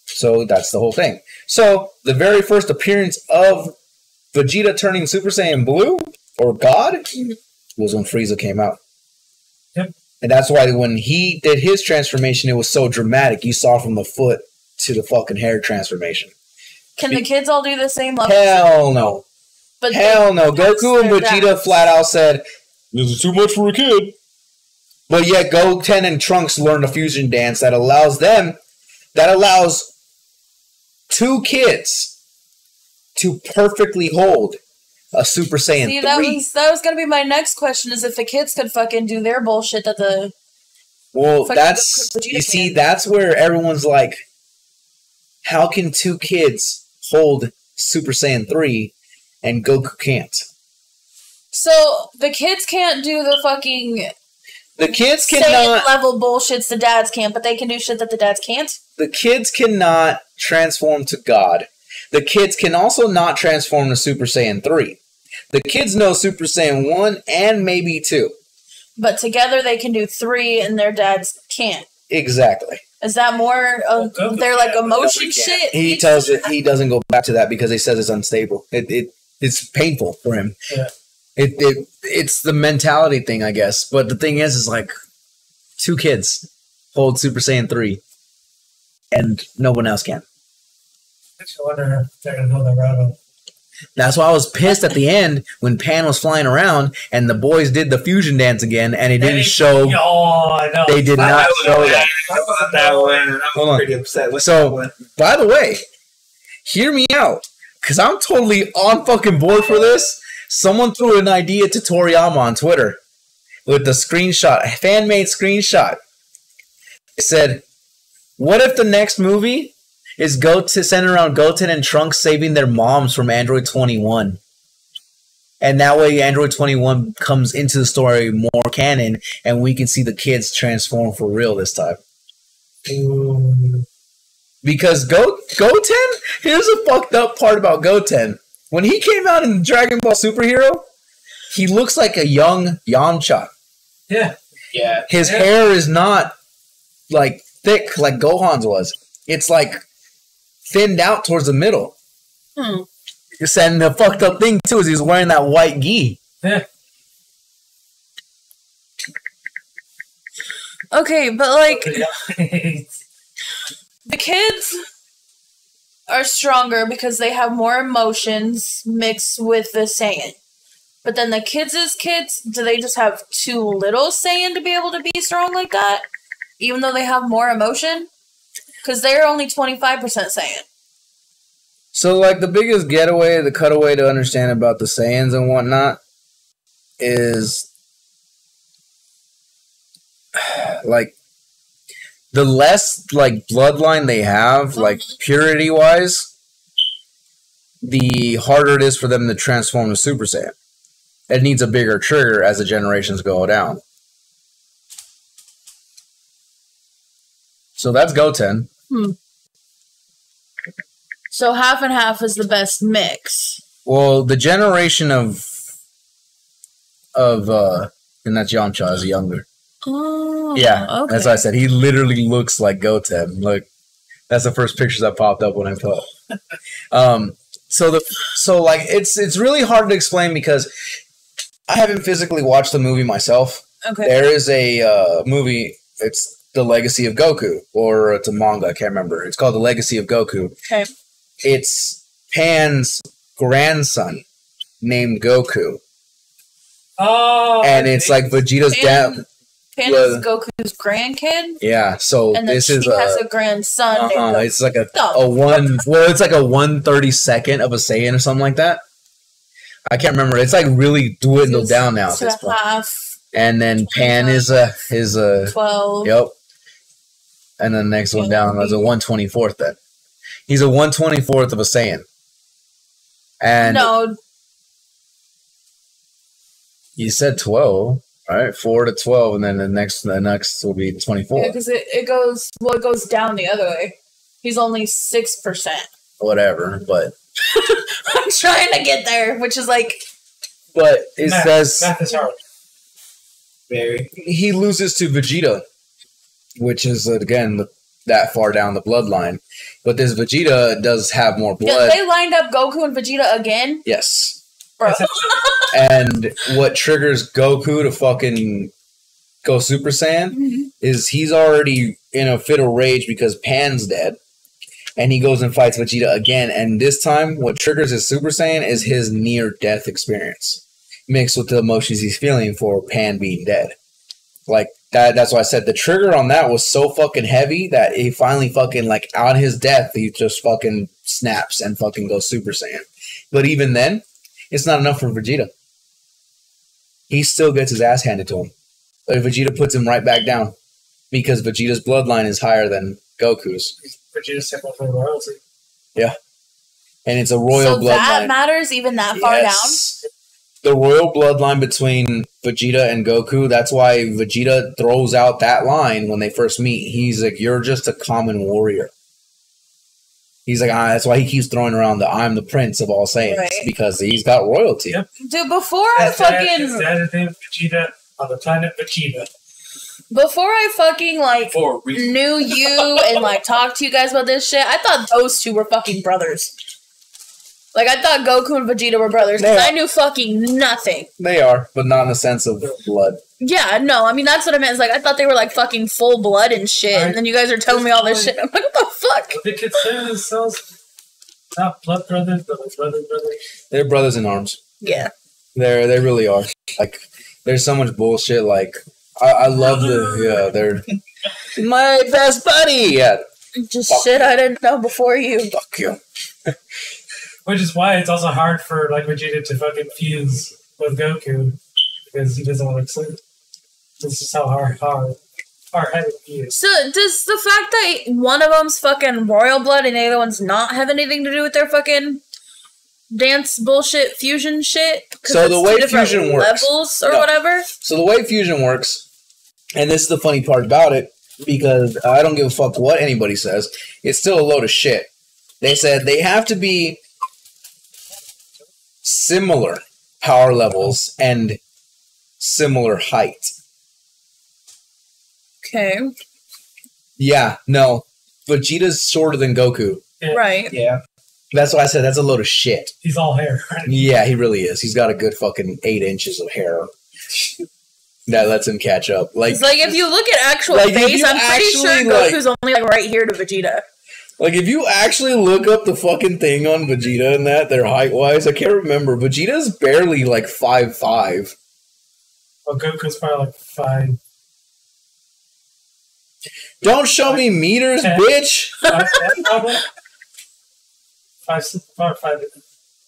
So that's the whole thing. So the very first appearance of Vegeta turning Super Saiyan Blue or God was when Frieza came out. Yep. And that's why when he did his transformation, it was so dramatic. You saw from the foot to the fucking hair transformation. Can the kids all do the same level? Hell no. But Hell no. Goku and Vegeta dads. flat out said, this is too much for a kid. But yet Goten and Trunks learned a fusion dance that allows two kids to perfectly hold a Super Saiyan 3. That was gonna be my next question, is if the kids could fucking do their bullshit that the... Well, that's where everyone's like, how can two kids hold Super Saiyan 3 and Goku can't? So, the kids can't do the fucking... The kids Saiyan cannot... level bullshits the dads can't, but they can do shit that the dads can't? The kids cannot transform to God. The kids can also not transform to Super Saiyan 3. The kids know Super Saiyan 1 and maybe 2. But together they can do 3 and their dads can't. Exactly. Is that more of their like emotion shit? He doesn't go back to that because he says it's unstable. It's painful for him. Yeah. It's the mentality thing, I guess. But the thing is like two kids hold Super Saiyan 3 and no one else can. I just wonder if they're going to go the route of... That's why I was pissed at the end when Pan was flying around and the boys did the fusion dance again and it didn't show. Oh, I know. They did not show that. I wasn't that one. Hold I'm on. pretty upset with that So, one. by the way, hear me out. Because I'm totally on fucking board for this. Someone threw an idea to Toriyama on Twitter with the screenshot, a fan-made screenshot. It said, what if the next movie is centered around Goten and Trunks saving their moms from Android 21? And that way Android 21 comes into the story more canon and we can see the kids transform for real this time. Ooh. Because Goten, here's a fucked up part about Goten. When he came out in Dragon Ball Superhero, he looks like a young Yamcha. Yeah. Yeah. His hair is not like thick like Gohan's was. It's like thinned out towards the middle. And the fucked up thing too is he's wearing that white gi. Yeah. Okay, but like the kids are stronger because they have more emotions mixed with the Saiyan. But then the kids' kids, do they just have too little Saiyan to be able to be strong like that? Even though they have more emotion? Because they're only 25% Saiyan. So, like, the biggest the cutaway to understand about the Saiyans and whatnot is, like, the less, like, bloodline they have, like, purity-wise, the harder it is for them to transform to Super Saiyan. It needs a bigger trigger as the generations go down. So that's Goten. So half and half is the best mix. Well, the generation of and that's Yamcha is younger. Oh, Yeah, okay. as I said, he literally looks like Goten. Look, that's the first pictures that popped up when I thought. So it's really hard to explain because I haven't physically watched the movie myself. Okay. There is a movie. It's The Legacy of Goku, or it's a manga. I can't remember. It's called The Legacy of Goku. Okay. It's Pan's grandson named Goku. Oh. And it's like Vegeta's dad. Pan is Goku's grandkid, Yeah, so and then this she is has a grandson. named it's like a Goku. one. Well, it's like a 1/32nd of a Saiyan or something like that. I can't remember. It's like really dwindled down now at to this point. half And then Pan is a 12. Yep. And then the next one down is a 1/24th. Then he's a 1/24th of a Saiyan. And No, you said 12, right? 4 to 12, and then the next will be 24. because it goes down the other way. He's only 6%. Whatever, but I'm trying to get there, which is like it says Math is hard. Very. he loses to Vegeta, which is again the that far down the bloodline. But this Vegeta does have more blood. They lined up Goku and Vegeta again? Yes. Bro. And what triggers Goku to fucking go Super Saiyan is he's already in a fit of rage because Pan's dead. And he goes and fights Vegeta again. And this time, what triggers his Super Saiyan is his near-death experience. Mixed with the emotions he's feeling for Pan being dead. Like, that's why I said the trigger on that was so fucking heavy that he finally fucking, like, on his death, he just fucking snaps and fucking goes Super Saiyan. But even then, it's not enough for Vegeta. He still gets his ass handed to him. But Vegeta puts him right back down. Because Vegeta's bloodline is higher than Goku's. Vegeta's simple for royalty. Yeah. And it's a royal bloodline. So that matters even that far down? The royal bloodline between Vegeta and Goku, that's why Vegeta throws out that line when they first meet. He's like, you're just a common warrior. He's like, that's why he keeps throwing around the I'm the prince of all Saiyans. Right. Because he's got royalty. Yep. Dude, before I fucking... His dad is named Vegeta on the planet Vegeta. Before I fucking, like, knew you and, like, talked to you guys about this shit, I thought those two were fucking brothers. Like, I thought Goku and Vegeta were brothers, because I knew fucking nothing. They are, but not in the sense of blood. Yeah, no, I mean, that's what I meant. It's like, I thought they were, like, fucking full blood and shit, and then you guys are telling me all this shit. I'm like, what the fuck? They consider themselves not blood brothers, but like brothers. They're brothers in arms. Yeah. They really are. Like, there's so much bullshit, like... I love they're my best buddy. Yeah, just fuck shit you. I didn't know before you. Fuck you. Which is why it's also hard for like Vegeta to fucking fuse with Goku because he doesn't want to sleep. This is how hard-headed he is. So does the fact that one of them's fucking royal blood and the other one's not have anything to do with their fucking dance bullshit fusion shit? So the way fusion works, levels or whatever. So the way fusion works, and this is the funny part about it, because I don't give a fuck what anybody says. It's still a load of shit. They said they have to be similar power levels and similar height. Okay. Yeah. No. Vegeta's shorter than Goku. Yeah. Right. Yeah. That's why I said that's a load of shit. He's all hair. Right? Yeah, he really is. He's got a good fucking 8 inches of hair. That lets him catch up. Like, it's like if you look at actual face, I'm pretty sure Goku's only like right here to Vegeta. Like if you actually look up the fucking thing on Vegeta and that, their height wise, I can't remember. Vegeta's barely like 5'5". Well, Goku's probably like 5. Don't show me meters, 10. bitch. 5, probably. 5, probably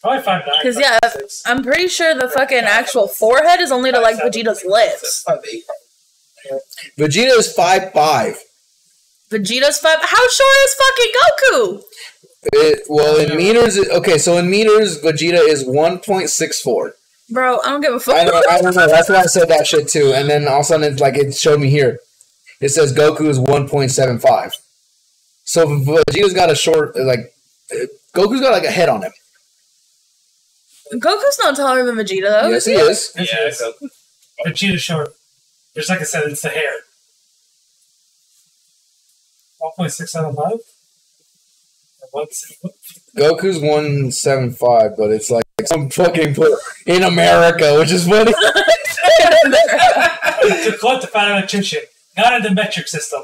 5'9". Because yeah, I'm pretty sure the fucking actual forehead is only to like Vegeta's lips. Vegeta is 5'5". Vegeta's 5. How short is fucking Goku? In meters, okay. So in meters, Vegeta is 1.64. Bro, I don't give a fuck. I don't know. That's why I said that shit too. And then all of a sudden, it's like it showed me here. It says Goku is 1.75. So Vegeta's got a short, like Goku's got like a head on him. Goku's not taller than Vegeta, though. Yes, he is. Yeah, Vegeta's short. Just like I said, it's the hair. 1.675? Goku's 175, but it's like some fucking put in America, which is funny. To quote the fanatician, not in the metric system.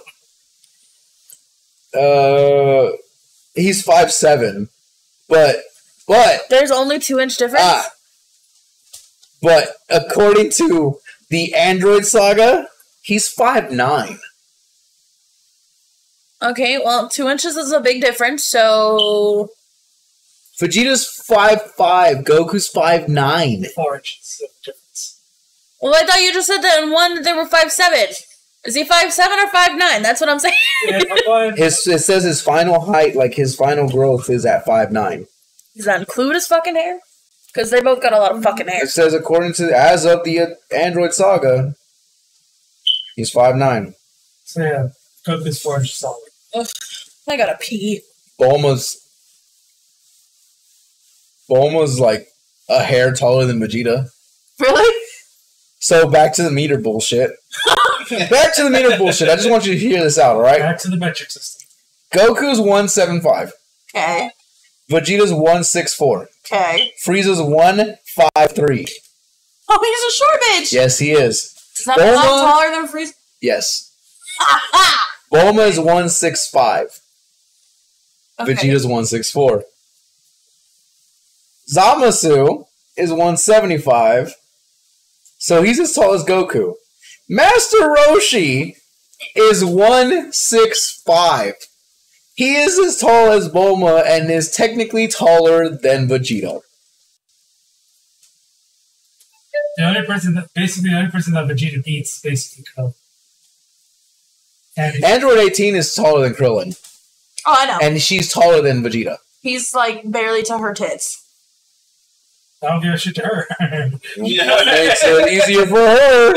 He's 5'7", but there's only 2-inch difference. But according to the Android Saga, he's 5'9". Okay, well, 2 inches is a big difference, so... Vegeta's 5'5", Goku's 5'9". 4 inches of difference. Well, I thought you just said that in one they were 5'7". Is he 5'7" or 5'9"? That's what I'm saying. Yeah, it says his final height, like his final growth, is at 5'9". Does that include his fucking hair? Because they both got a lot of fucking hair. It says according to, as of the Android Saga, he's 5'9". So yeah, Goku's 4 inches solid. Ugh, I gotta pee. Bulma's like a hair taller than Vegeta. Really? So back to the meter bullshit. back to the meter bullshit. I just want you to hear this out, all right? Back to the metric system. Goku's 175. Okay. Vegeta's 164. Okay. Frieza's 153. Oh, he's a short bitch. Yes, he is. Is that not taller than Frieza? Yes. Bulma is 165. Okay. Vegeta's 164. Zamasu is 175. So he's as tall as Goku. Master Roshi is 165. He is as tall as Bulma and is technically taller than Vegeta. The only person that Vegeta beats basically Krillin. And Android 18 is taller than Krillin. Oh, I know. And she's taller than Vegeta. He's like barely to her tits. I don't give a shit to her. Makes it easier for her.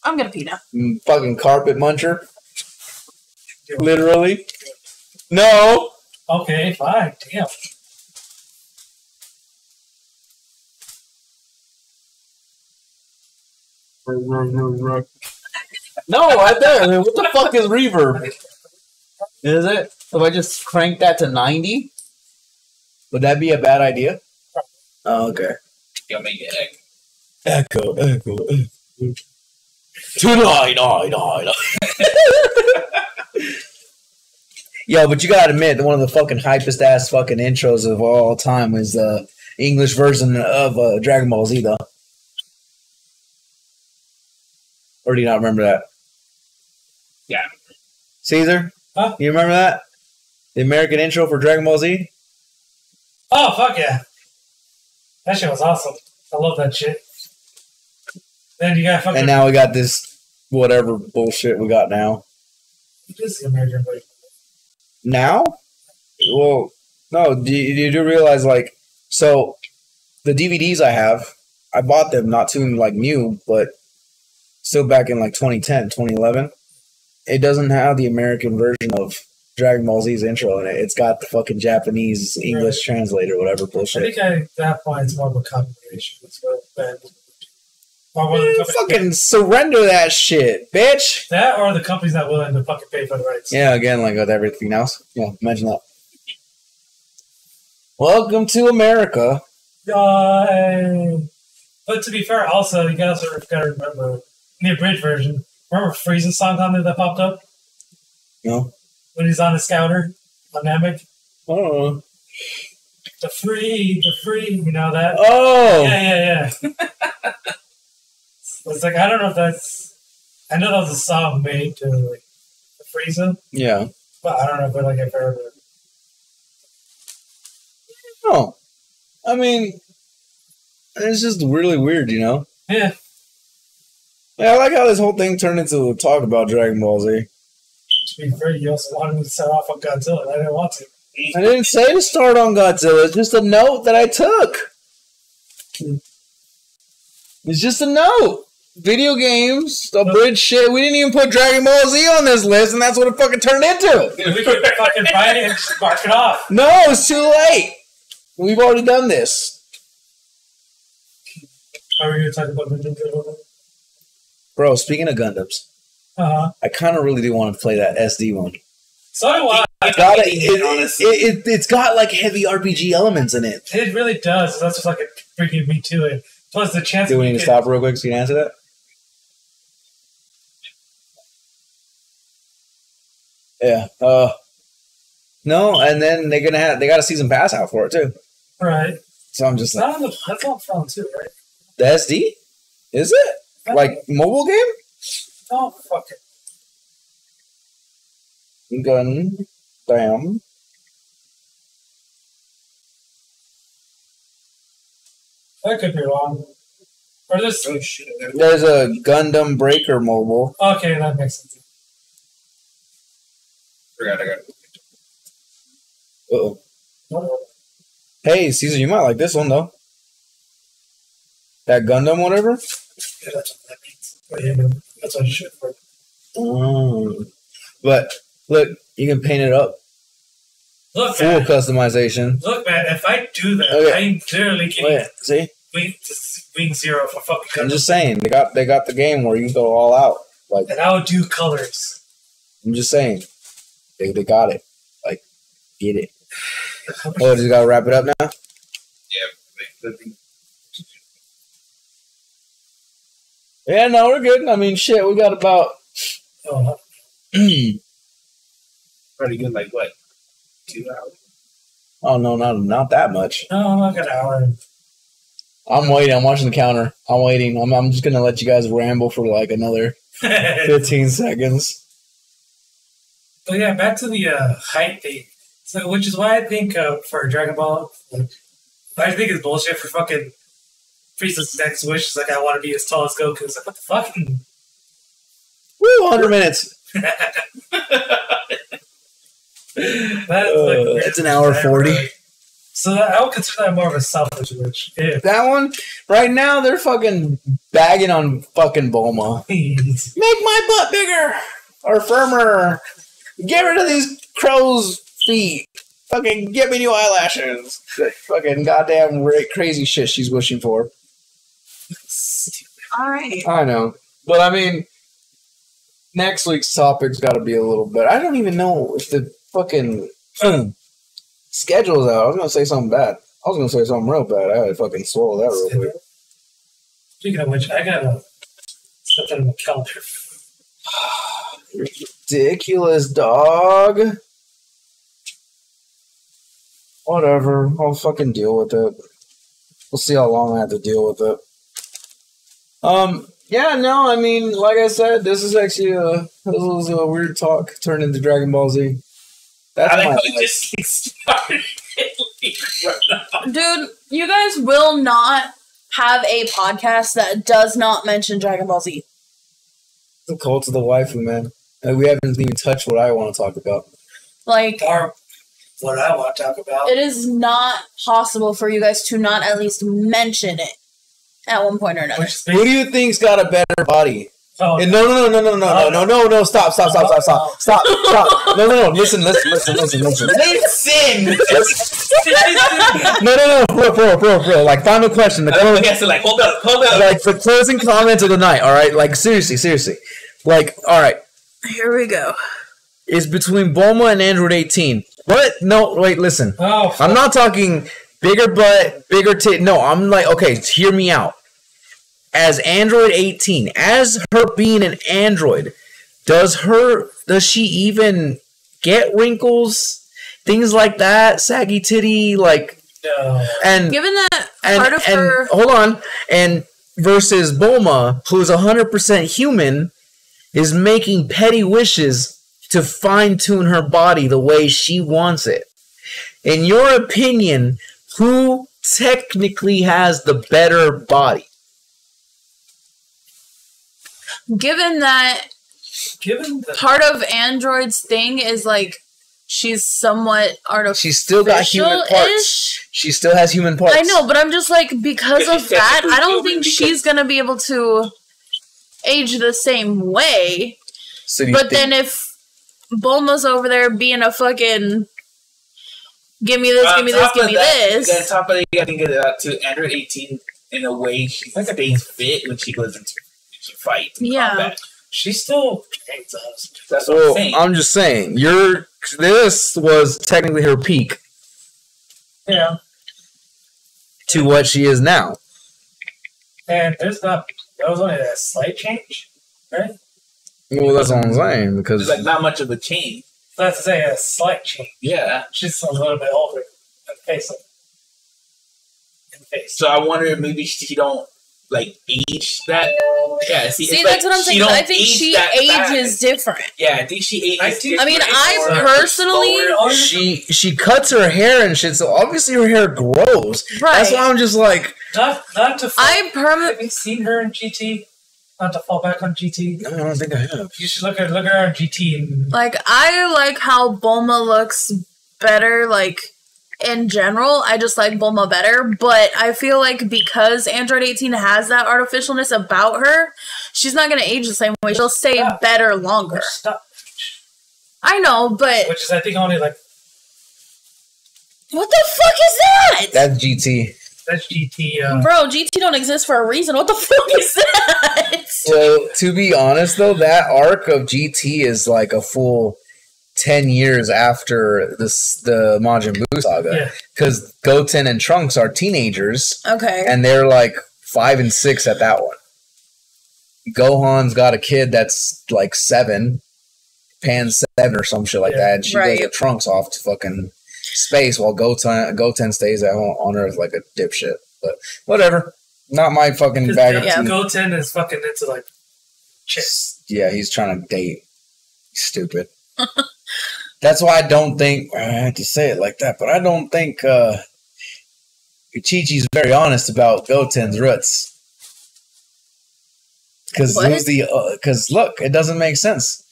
I'm gonna pee now. Fucking carpet muncher. Literally. No. Okay, fine. Damn. No, right there. I mean, what the fuck is reverb? Is it? If I just crank that to 90? Would that be a bad idea? Oh, okay. You'll make it Echo. Tonight. Yo, but you gotta admit, one of the fucking hypest ass fucking intros of all time is the English version of Dragon Ball Z, though. Or do you not remember that? Yeah. Caesar? Huh? You remember that? The American intro for Dragon Ball Z? Oh, fuck yeah. That shit was awesome. I love that shit. Then you got fucking... And now we got this whatever bullshit we got now. This is the American version. Now? Well, no, you do realize, like, so the DVDs I have, I bought them not too, like, new, but still back in, like, 2010, 2011. It doesn't have the American version of Dragon Ball Z's intro in it. It's got the fucking Japanese English translator, whatever I bullshit. think at that point it's more of a combination. It's more bad. Or one of the companies Fucking surrender that shit, bitch! that or the company's not willing to fucking pay for the rights. Yeah, again, like with everything else. Yeah, imagine that. Welcome to America. But to be fair, also, you guys gotta remember the abridged version. Remember Frieza's song on there that popped up? No? When he's on the scouter on Namek? I don't know. The free, you know that? Oh! Yeah. It's like, I don't know if that's... I know that was a song made to, like, the Frieza, Yeah. but I don't know if I like I've heard it. No. I mean, it's just really weird, you know? Yeah. Yeah, I like how this whole thing turned into a talk about Dragon Ball Z. To be fair, you also wanted me to start off on Godzilla, and I didn't want to. I didn't say to start on Godzilla. It's just a note that I took. It's just a note. Video games, the bridge shit. We didn't even put Dragon Ball Z on this list, and that's what it fucking turned into. We could fucking find it and just mark it off. No, it's too late. We've already done this. Are we going to talk about Nintendo? Bro, speaking of Gundams, I kind of really do want to play that SD one. So do I. It's got like heavy RPG elements in it. It really does. That's what's like bringing me to it. Plus the chance. Do we need to stop real quick so you can answer that? Yeah. No, and then they got a season pass out for it too. Right. So I'm just like, that's on phone too, right? the SD? Is it? Like mobile game? Oh, fuck it. Gun. Bam. That could be wrong. Or this. Oh shit! There's a Gundam Breaker mobile. Okay, that makes sense. I got it. Uh-oh. Hey, Caesar, you might like this one though. That Gundam, whatever. Yeah, that's what that means. But yeah, that's what you should for. But look, you can paint it up. Look, Full man. customization. Look, man. If I do that, Okay. I literally can. Wait, see? Wing Zero for fucking. I'm just saying they got the game where you go all out. Like, and I would do colors. I'm just saying they got it. Like, get it. Oh, just gotta wrap it up now. Yeah. Yeah, no, we're good. I mean, shit, we got about. Pretty good, like what? 2 hours? Oh no, not that much. No, like an hour. I'm waiting. I'm watching the counter. I'm waiting. I'm just gonna let you guys ramble for like another 15 seconds. But yeah, back to the height thing. So, which is why I think for Dragon Ball, I think it's bullshit for fucking Frieza's next wish is like, I want to be as tall as Goku. It's like, what the fuck? Woo, 100 minutes. It's an hour 40. So I would consider that more of a selfish wish. Yeah. That one, right now, they're fucking bagging on fucking Bulma. Please. Make my butt bigger or firmer. Get rid of these crow's feet. Fucking get me new eyelashes. Fucking goddamn crazy shit she's wishing for. Alright. I know. But I mean, next week's topic's got to be a little bit. I don't even know if the fucking schedule's out. I was going to say something bad. I was going to say something real bad. I had to fucking swallow that real quick. Speaking of which, I got to set that in my calendar. Ridiculous, dog. Whatever. I'll fucking deal with it. We'll see how long I have to deal with it. Yeah, no, I mean, like I said, this is actually this was a weird talk turned into Dragon Ball Z. That's I like my how it just started. Dude, you guys will not have a podcast that does not mention Dragon Ball Z. the cult of the waifu, man. And we haven't even touched what I want to talk about. Like, Or what I want to talk about. it is not possible for you guys to not at least mention it at one point or another. Which is Who do you think's got a better body? Oh, And no, stop, no, listen. Listen. No, bro, like, final question. Okay, so like, hold up. Like, the closing comments of the night, alright? Like, seriously. Like, alright. Here we go. It's between Bulma and Android 18. What? No, wait, listen. Oh, I'm not talking bigger butt, bigger tit. No, I'm like, okay, hear me out. As Android 18, as her being an android, does she even get wrinkles? Things like that? Saggy titty? Like, no. and Given that part of her... hold on, and versus Bulma, who's 100% human, is making petty wishes to fine-tune her body the way she wants it. In your opinion, who technically has the better body? Given that Given the part of Android's thing is, like, she's somewhat artificial. She's still got human parts. She still has human parts. I know, but I'm just like, because But of she's that, technically I don't human think because- she's gonna be able to age the same way. So do you But think- then if Bulma's over there being a fucking give me this, give me this, give me this. On top of that, you gotta think to Android 18 in a way she stays fit when she goes into fight. Yeah. Combat. she still hates us. That's what Well, I'm saying. I'm just saying, this was technically her peak Yeah. to what she is now. And that was only a slight change, right? Well, that's what I'm saying, because There's like not much of a change. So that's to say a slight change. Yeah. She's a little bit older in the face. So I wonder if maybe she don't like age that. Yeah. See, it's That's like what I'm saying. she don't I think age she that ages fast. different. Yeah, I think she ages. I do- I mean, different. I Or- personally, she cuts her hair and shit, so obviously her hair grows. Right. That's why I'm just like, Not to fall, have you seen her in GT? Not to fall back on GT. no, I don't think I have. You should look at her on GT. And, like, I like how Bulma looks better, like, in general. I just like Bulma better, but I feel like because Android 18 has that artificialness about her, she's not going to age the same way. She'll stay Yeah. better longer. which, stop, I know, but which is, I think, only like what the fuck is that? That's GT. That's GT. Bro, GT don't exist for a reason. What the fuck is that? So, to be honest, though, that arc of GT is like a full 10 years after the Majin Buu saga. Because Goten and Trunks are teenagers. Okay. And they're like 5 and 6 at that one. Gohan's got a kid that's like 7. Pan's 7 or some shit like that. And she goes with Trunks off to fucking space while Goten stays at home on Earth like a dipshit. But whatever. Not my fucking bag of tea. Goten is fucking into like chicks. Yeah, he's trying to date. Stupid. That's why I don't think, I have to say it like that, but I don't think Chi-Chi's very honest about Goten's roots. Because look, it doesn't make sense.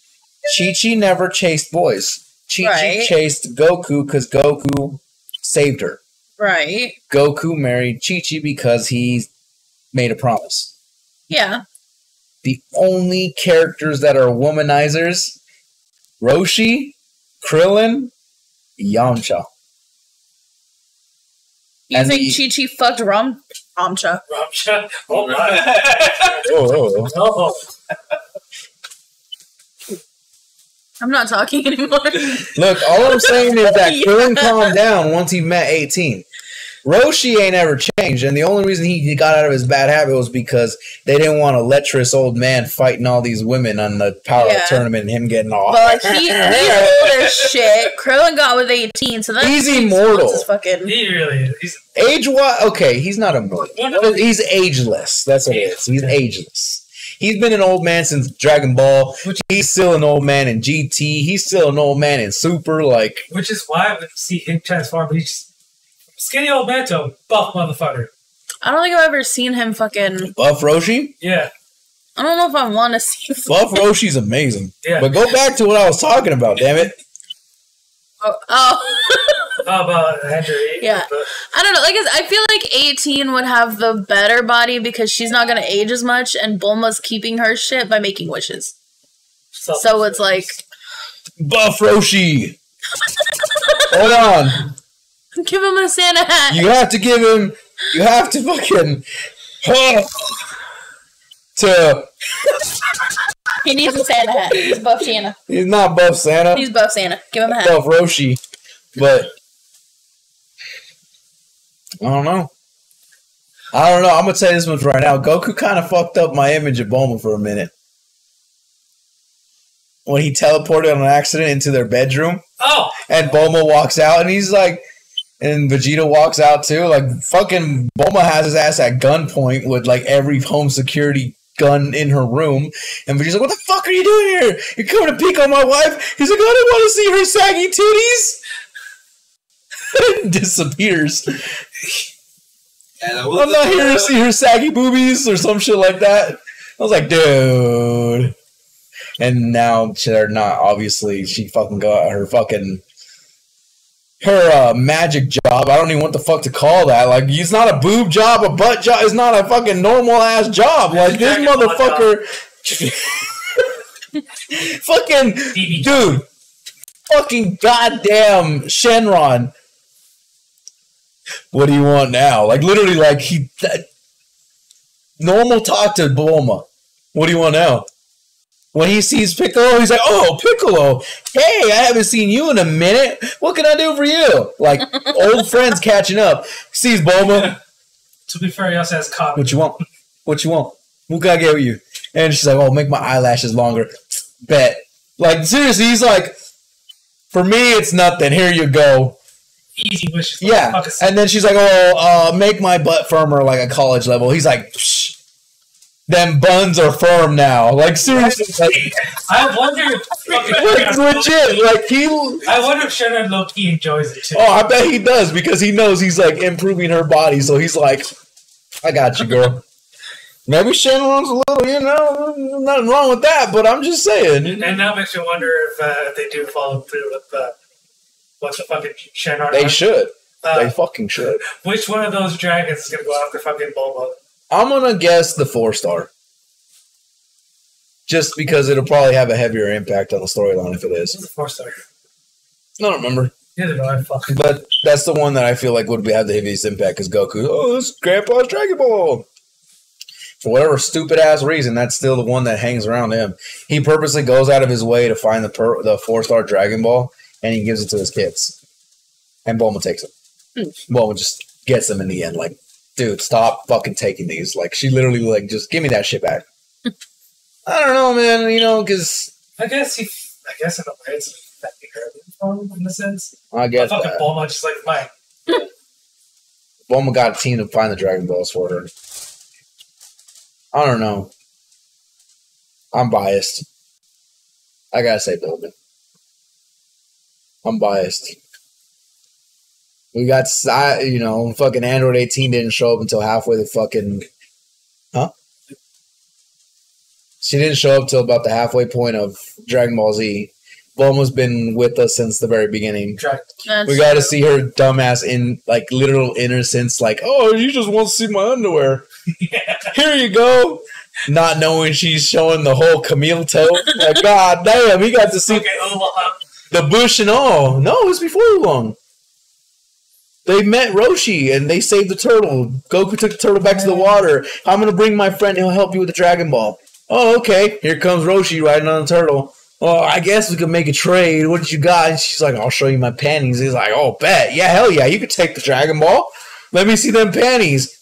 Chi-Chi never chased boys. Chi-Chi chased Goku because Goku saved her. Right. Goku married Chi-Chi because he made a promise. Yeah. The only characters that are womanizers, Roshi, Krillin, Yamcha. You think Chi-Chi fucked Yamcha? Yamcha? Oh my. Oh. I'm not talking anymore. Look, all I'm saying is that Krillin calmed down once he met 18. Roshi ain't ever changed, and the only reason he got out of his bad habit was because they didn't want a lecherous old man fighting all these women on the Power Up tournament and him getting off. But like, he's old as shit. Krillin got with 18, so that's he's immortal. He really is. Age-wise, okay, he's not immortal. He's ageless. That's what it is. He's ageless. He's been an old man since Dragon Ball. He's still an old man in GT. He's still an old man in Super. Like, which is why I would see him transform. He's skinny old man to a buff motherfucker. I don't think I've ever seen him fucking buff Roshi. Yeah. I don't know if I want to see buff Roshi's amazing. Yeah. But go back to what I was talking about. Damn it. About Andrew. Yeah. I don't know. Like, I feel like 18 would have the better body because she's not going to age as much, and Bulma's keeping her shit by making wishes. So it's like... Buff Roshi! Hold on. Give him a Santa hat. You have to give him... You have to fucking... He needs a Santa hat. He's buff Santa. He's not buff Santa. He's buff Santa. Give him a hat. Buff Roshi. But... I don't know. I'm going to tell you this much right now. Goku kind of fucked up my image of Bulma for a minute. When he teleported on an accident into their bedroom. Oh! And Bulma walks out and he's like... And Vegeta walks out too. Like, fucking Bulma has his ass at gunpoint with like every home security gun in her room. And Vegeta's like, what the fuck are you doing here? You're coming to peek on my wife? He's like, I don't want to see her saggy titties. Disappears. I'm not here to see her saggy boobies or some shit like that. I was like, dude. And now they're not, obviously. She fucking got her fucking... Her magic job. I don't even know what the fuck to call that. Like, it's not a boob job, a butt job. It's not a fucking normal ass job. Like, this motherfucker. Fucking dude. Fucking goddamn Shenron. What do you want now? Like, literally, like, normal talk to Bulma. What do you want now? When he sees Piccolo, he's like, oh, Piccolo, hey, I haven't seen you in a minute. What can I do for you? Like, old friends catching up. Sees Bulma. To be fair, he also has coffee. What you want? What you want? What can I get with you? And she's like, oh, make my eyelashes longer. Bet. Like, seriously, he's like, for me, it's nothing. Here you go. Easy wishes. Yeah. And then she's like, oh, make my butt firmer like a college level. He's like, psh. Them buns are firm now. Like, seriously. Like, I wonder if... legit. Like, I wonder if Shannon low-key enjoys it, too. Oh, I bet he does, because he knows he's, like, improving her body. So he's like, I got you, girl. Maybe Shenron's a little, you know, nothing wrong with that, but I'm just saying. And that makes me wonder if they do follow through with what's the fucking Shenron. They should. They fucking should. Which one of those dragons is going to go after fucking Bulma? I'm going to guess the 4-star. Just because it'll probably have a heavier impact on the storyline if it is. What's the 4-star? I don't remember. Neither do I fucking. But that's the one that I feel like would have the heaviest impact because Goku, oh, this is Grandpa's Dragon Ball. For whatever stupid ass reason, that's still the one that hangs around him. He purposely goes out of his way to find the 4-star Dragon Ball, and he gives it to his kids. And Bulma takes it. Bulma just gets them in the end. Like, dude, stop fucking taking these. Like, she literally, like, just give me that shit back. I don't know, man. You know, because I guess in a way it's affecting her in a sense. I guess fucking Bulma just like mine. Bulma got a team to find the Dragon Balls for her. I don't know. I'm biased. I gotta say Bulma. I'm biased. We got, fucking Android 18 didn't show up until halfway the fucking... Huh? She didn't show up till about the halfway point of Dragon Ball Z. Bulma's been with us since the very beginning. We got to see her dumbass in, like, literal innocence, like, oh, you just want to see my underwear. Here you go. Not knowing she's showing the whole Camille toe. Like, god damn, he got to see the bush and all. No, it was before long. They met Roshi and they saved the turtle. Goku took the turtle back to the water. I'm going to bring my friend. He'll help you with the Dragon Ball. Oh, okay. Here comes Roshi riding on the turtle. Oh, I guess we could make a trade. What did you got? And she's like, I'll show you my panties. He's like, oh, bet. Yeah, hell yeah. You could take the Dragon Ball. Let me see them panties.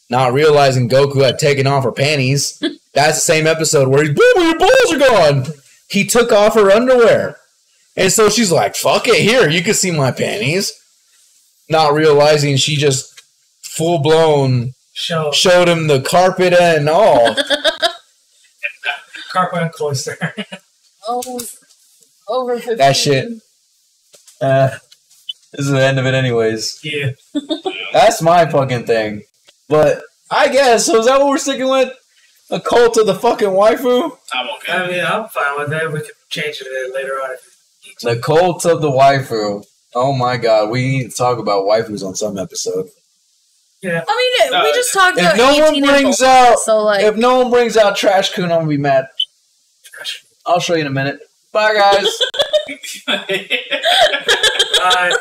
Not realizing Goku had taken off her panties. That's the same episode where he's, Bulma, your balls are gone. He took off her underwear. And so she's like, fuck it. Here, you can see my panties. Not realizing she just full-blown showed him the carpet and all. Carpet and cloister. Over 15. That shit. This is the end of it anyways. Yeah. That's my fucking thing. But I guess, so is that what we're sticking with? A cult of the fucking waifu? I'm okay. I mean, I'm fine with that. We could change it later on. The cult of the waifu. Oh my god, we need to talk about waifus on some episode. Yeah. I mean, we just talked about if no one 18 brings and out, so like, if no one brings out Trash Kun, I'm gonna be mad. I'll show you in a minute. Bye, guys. Bye.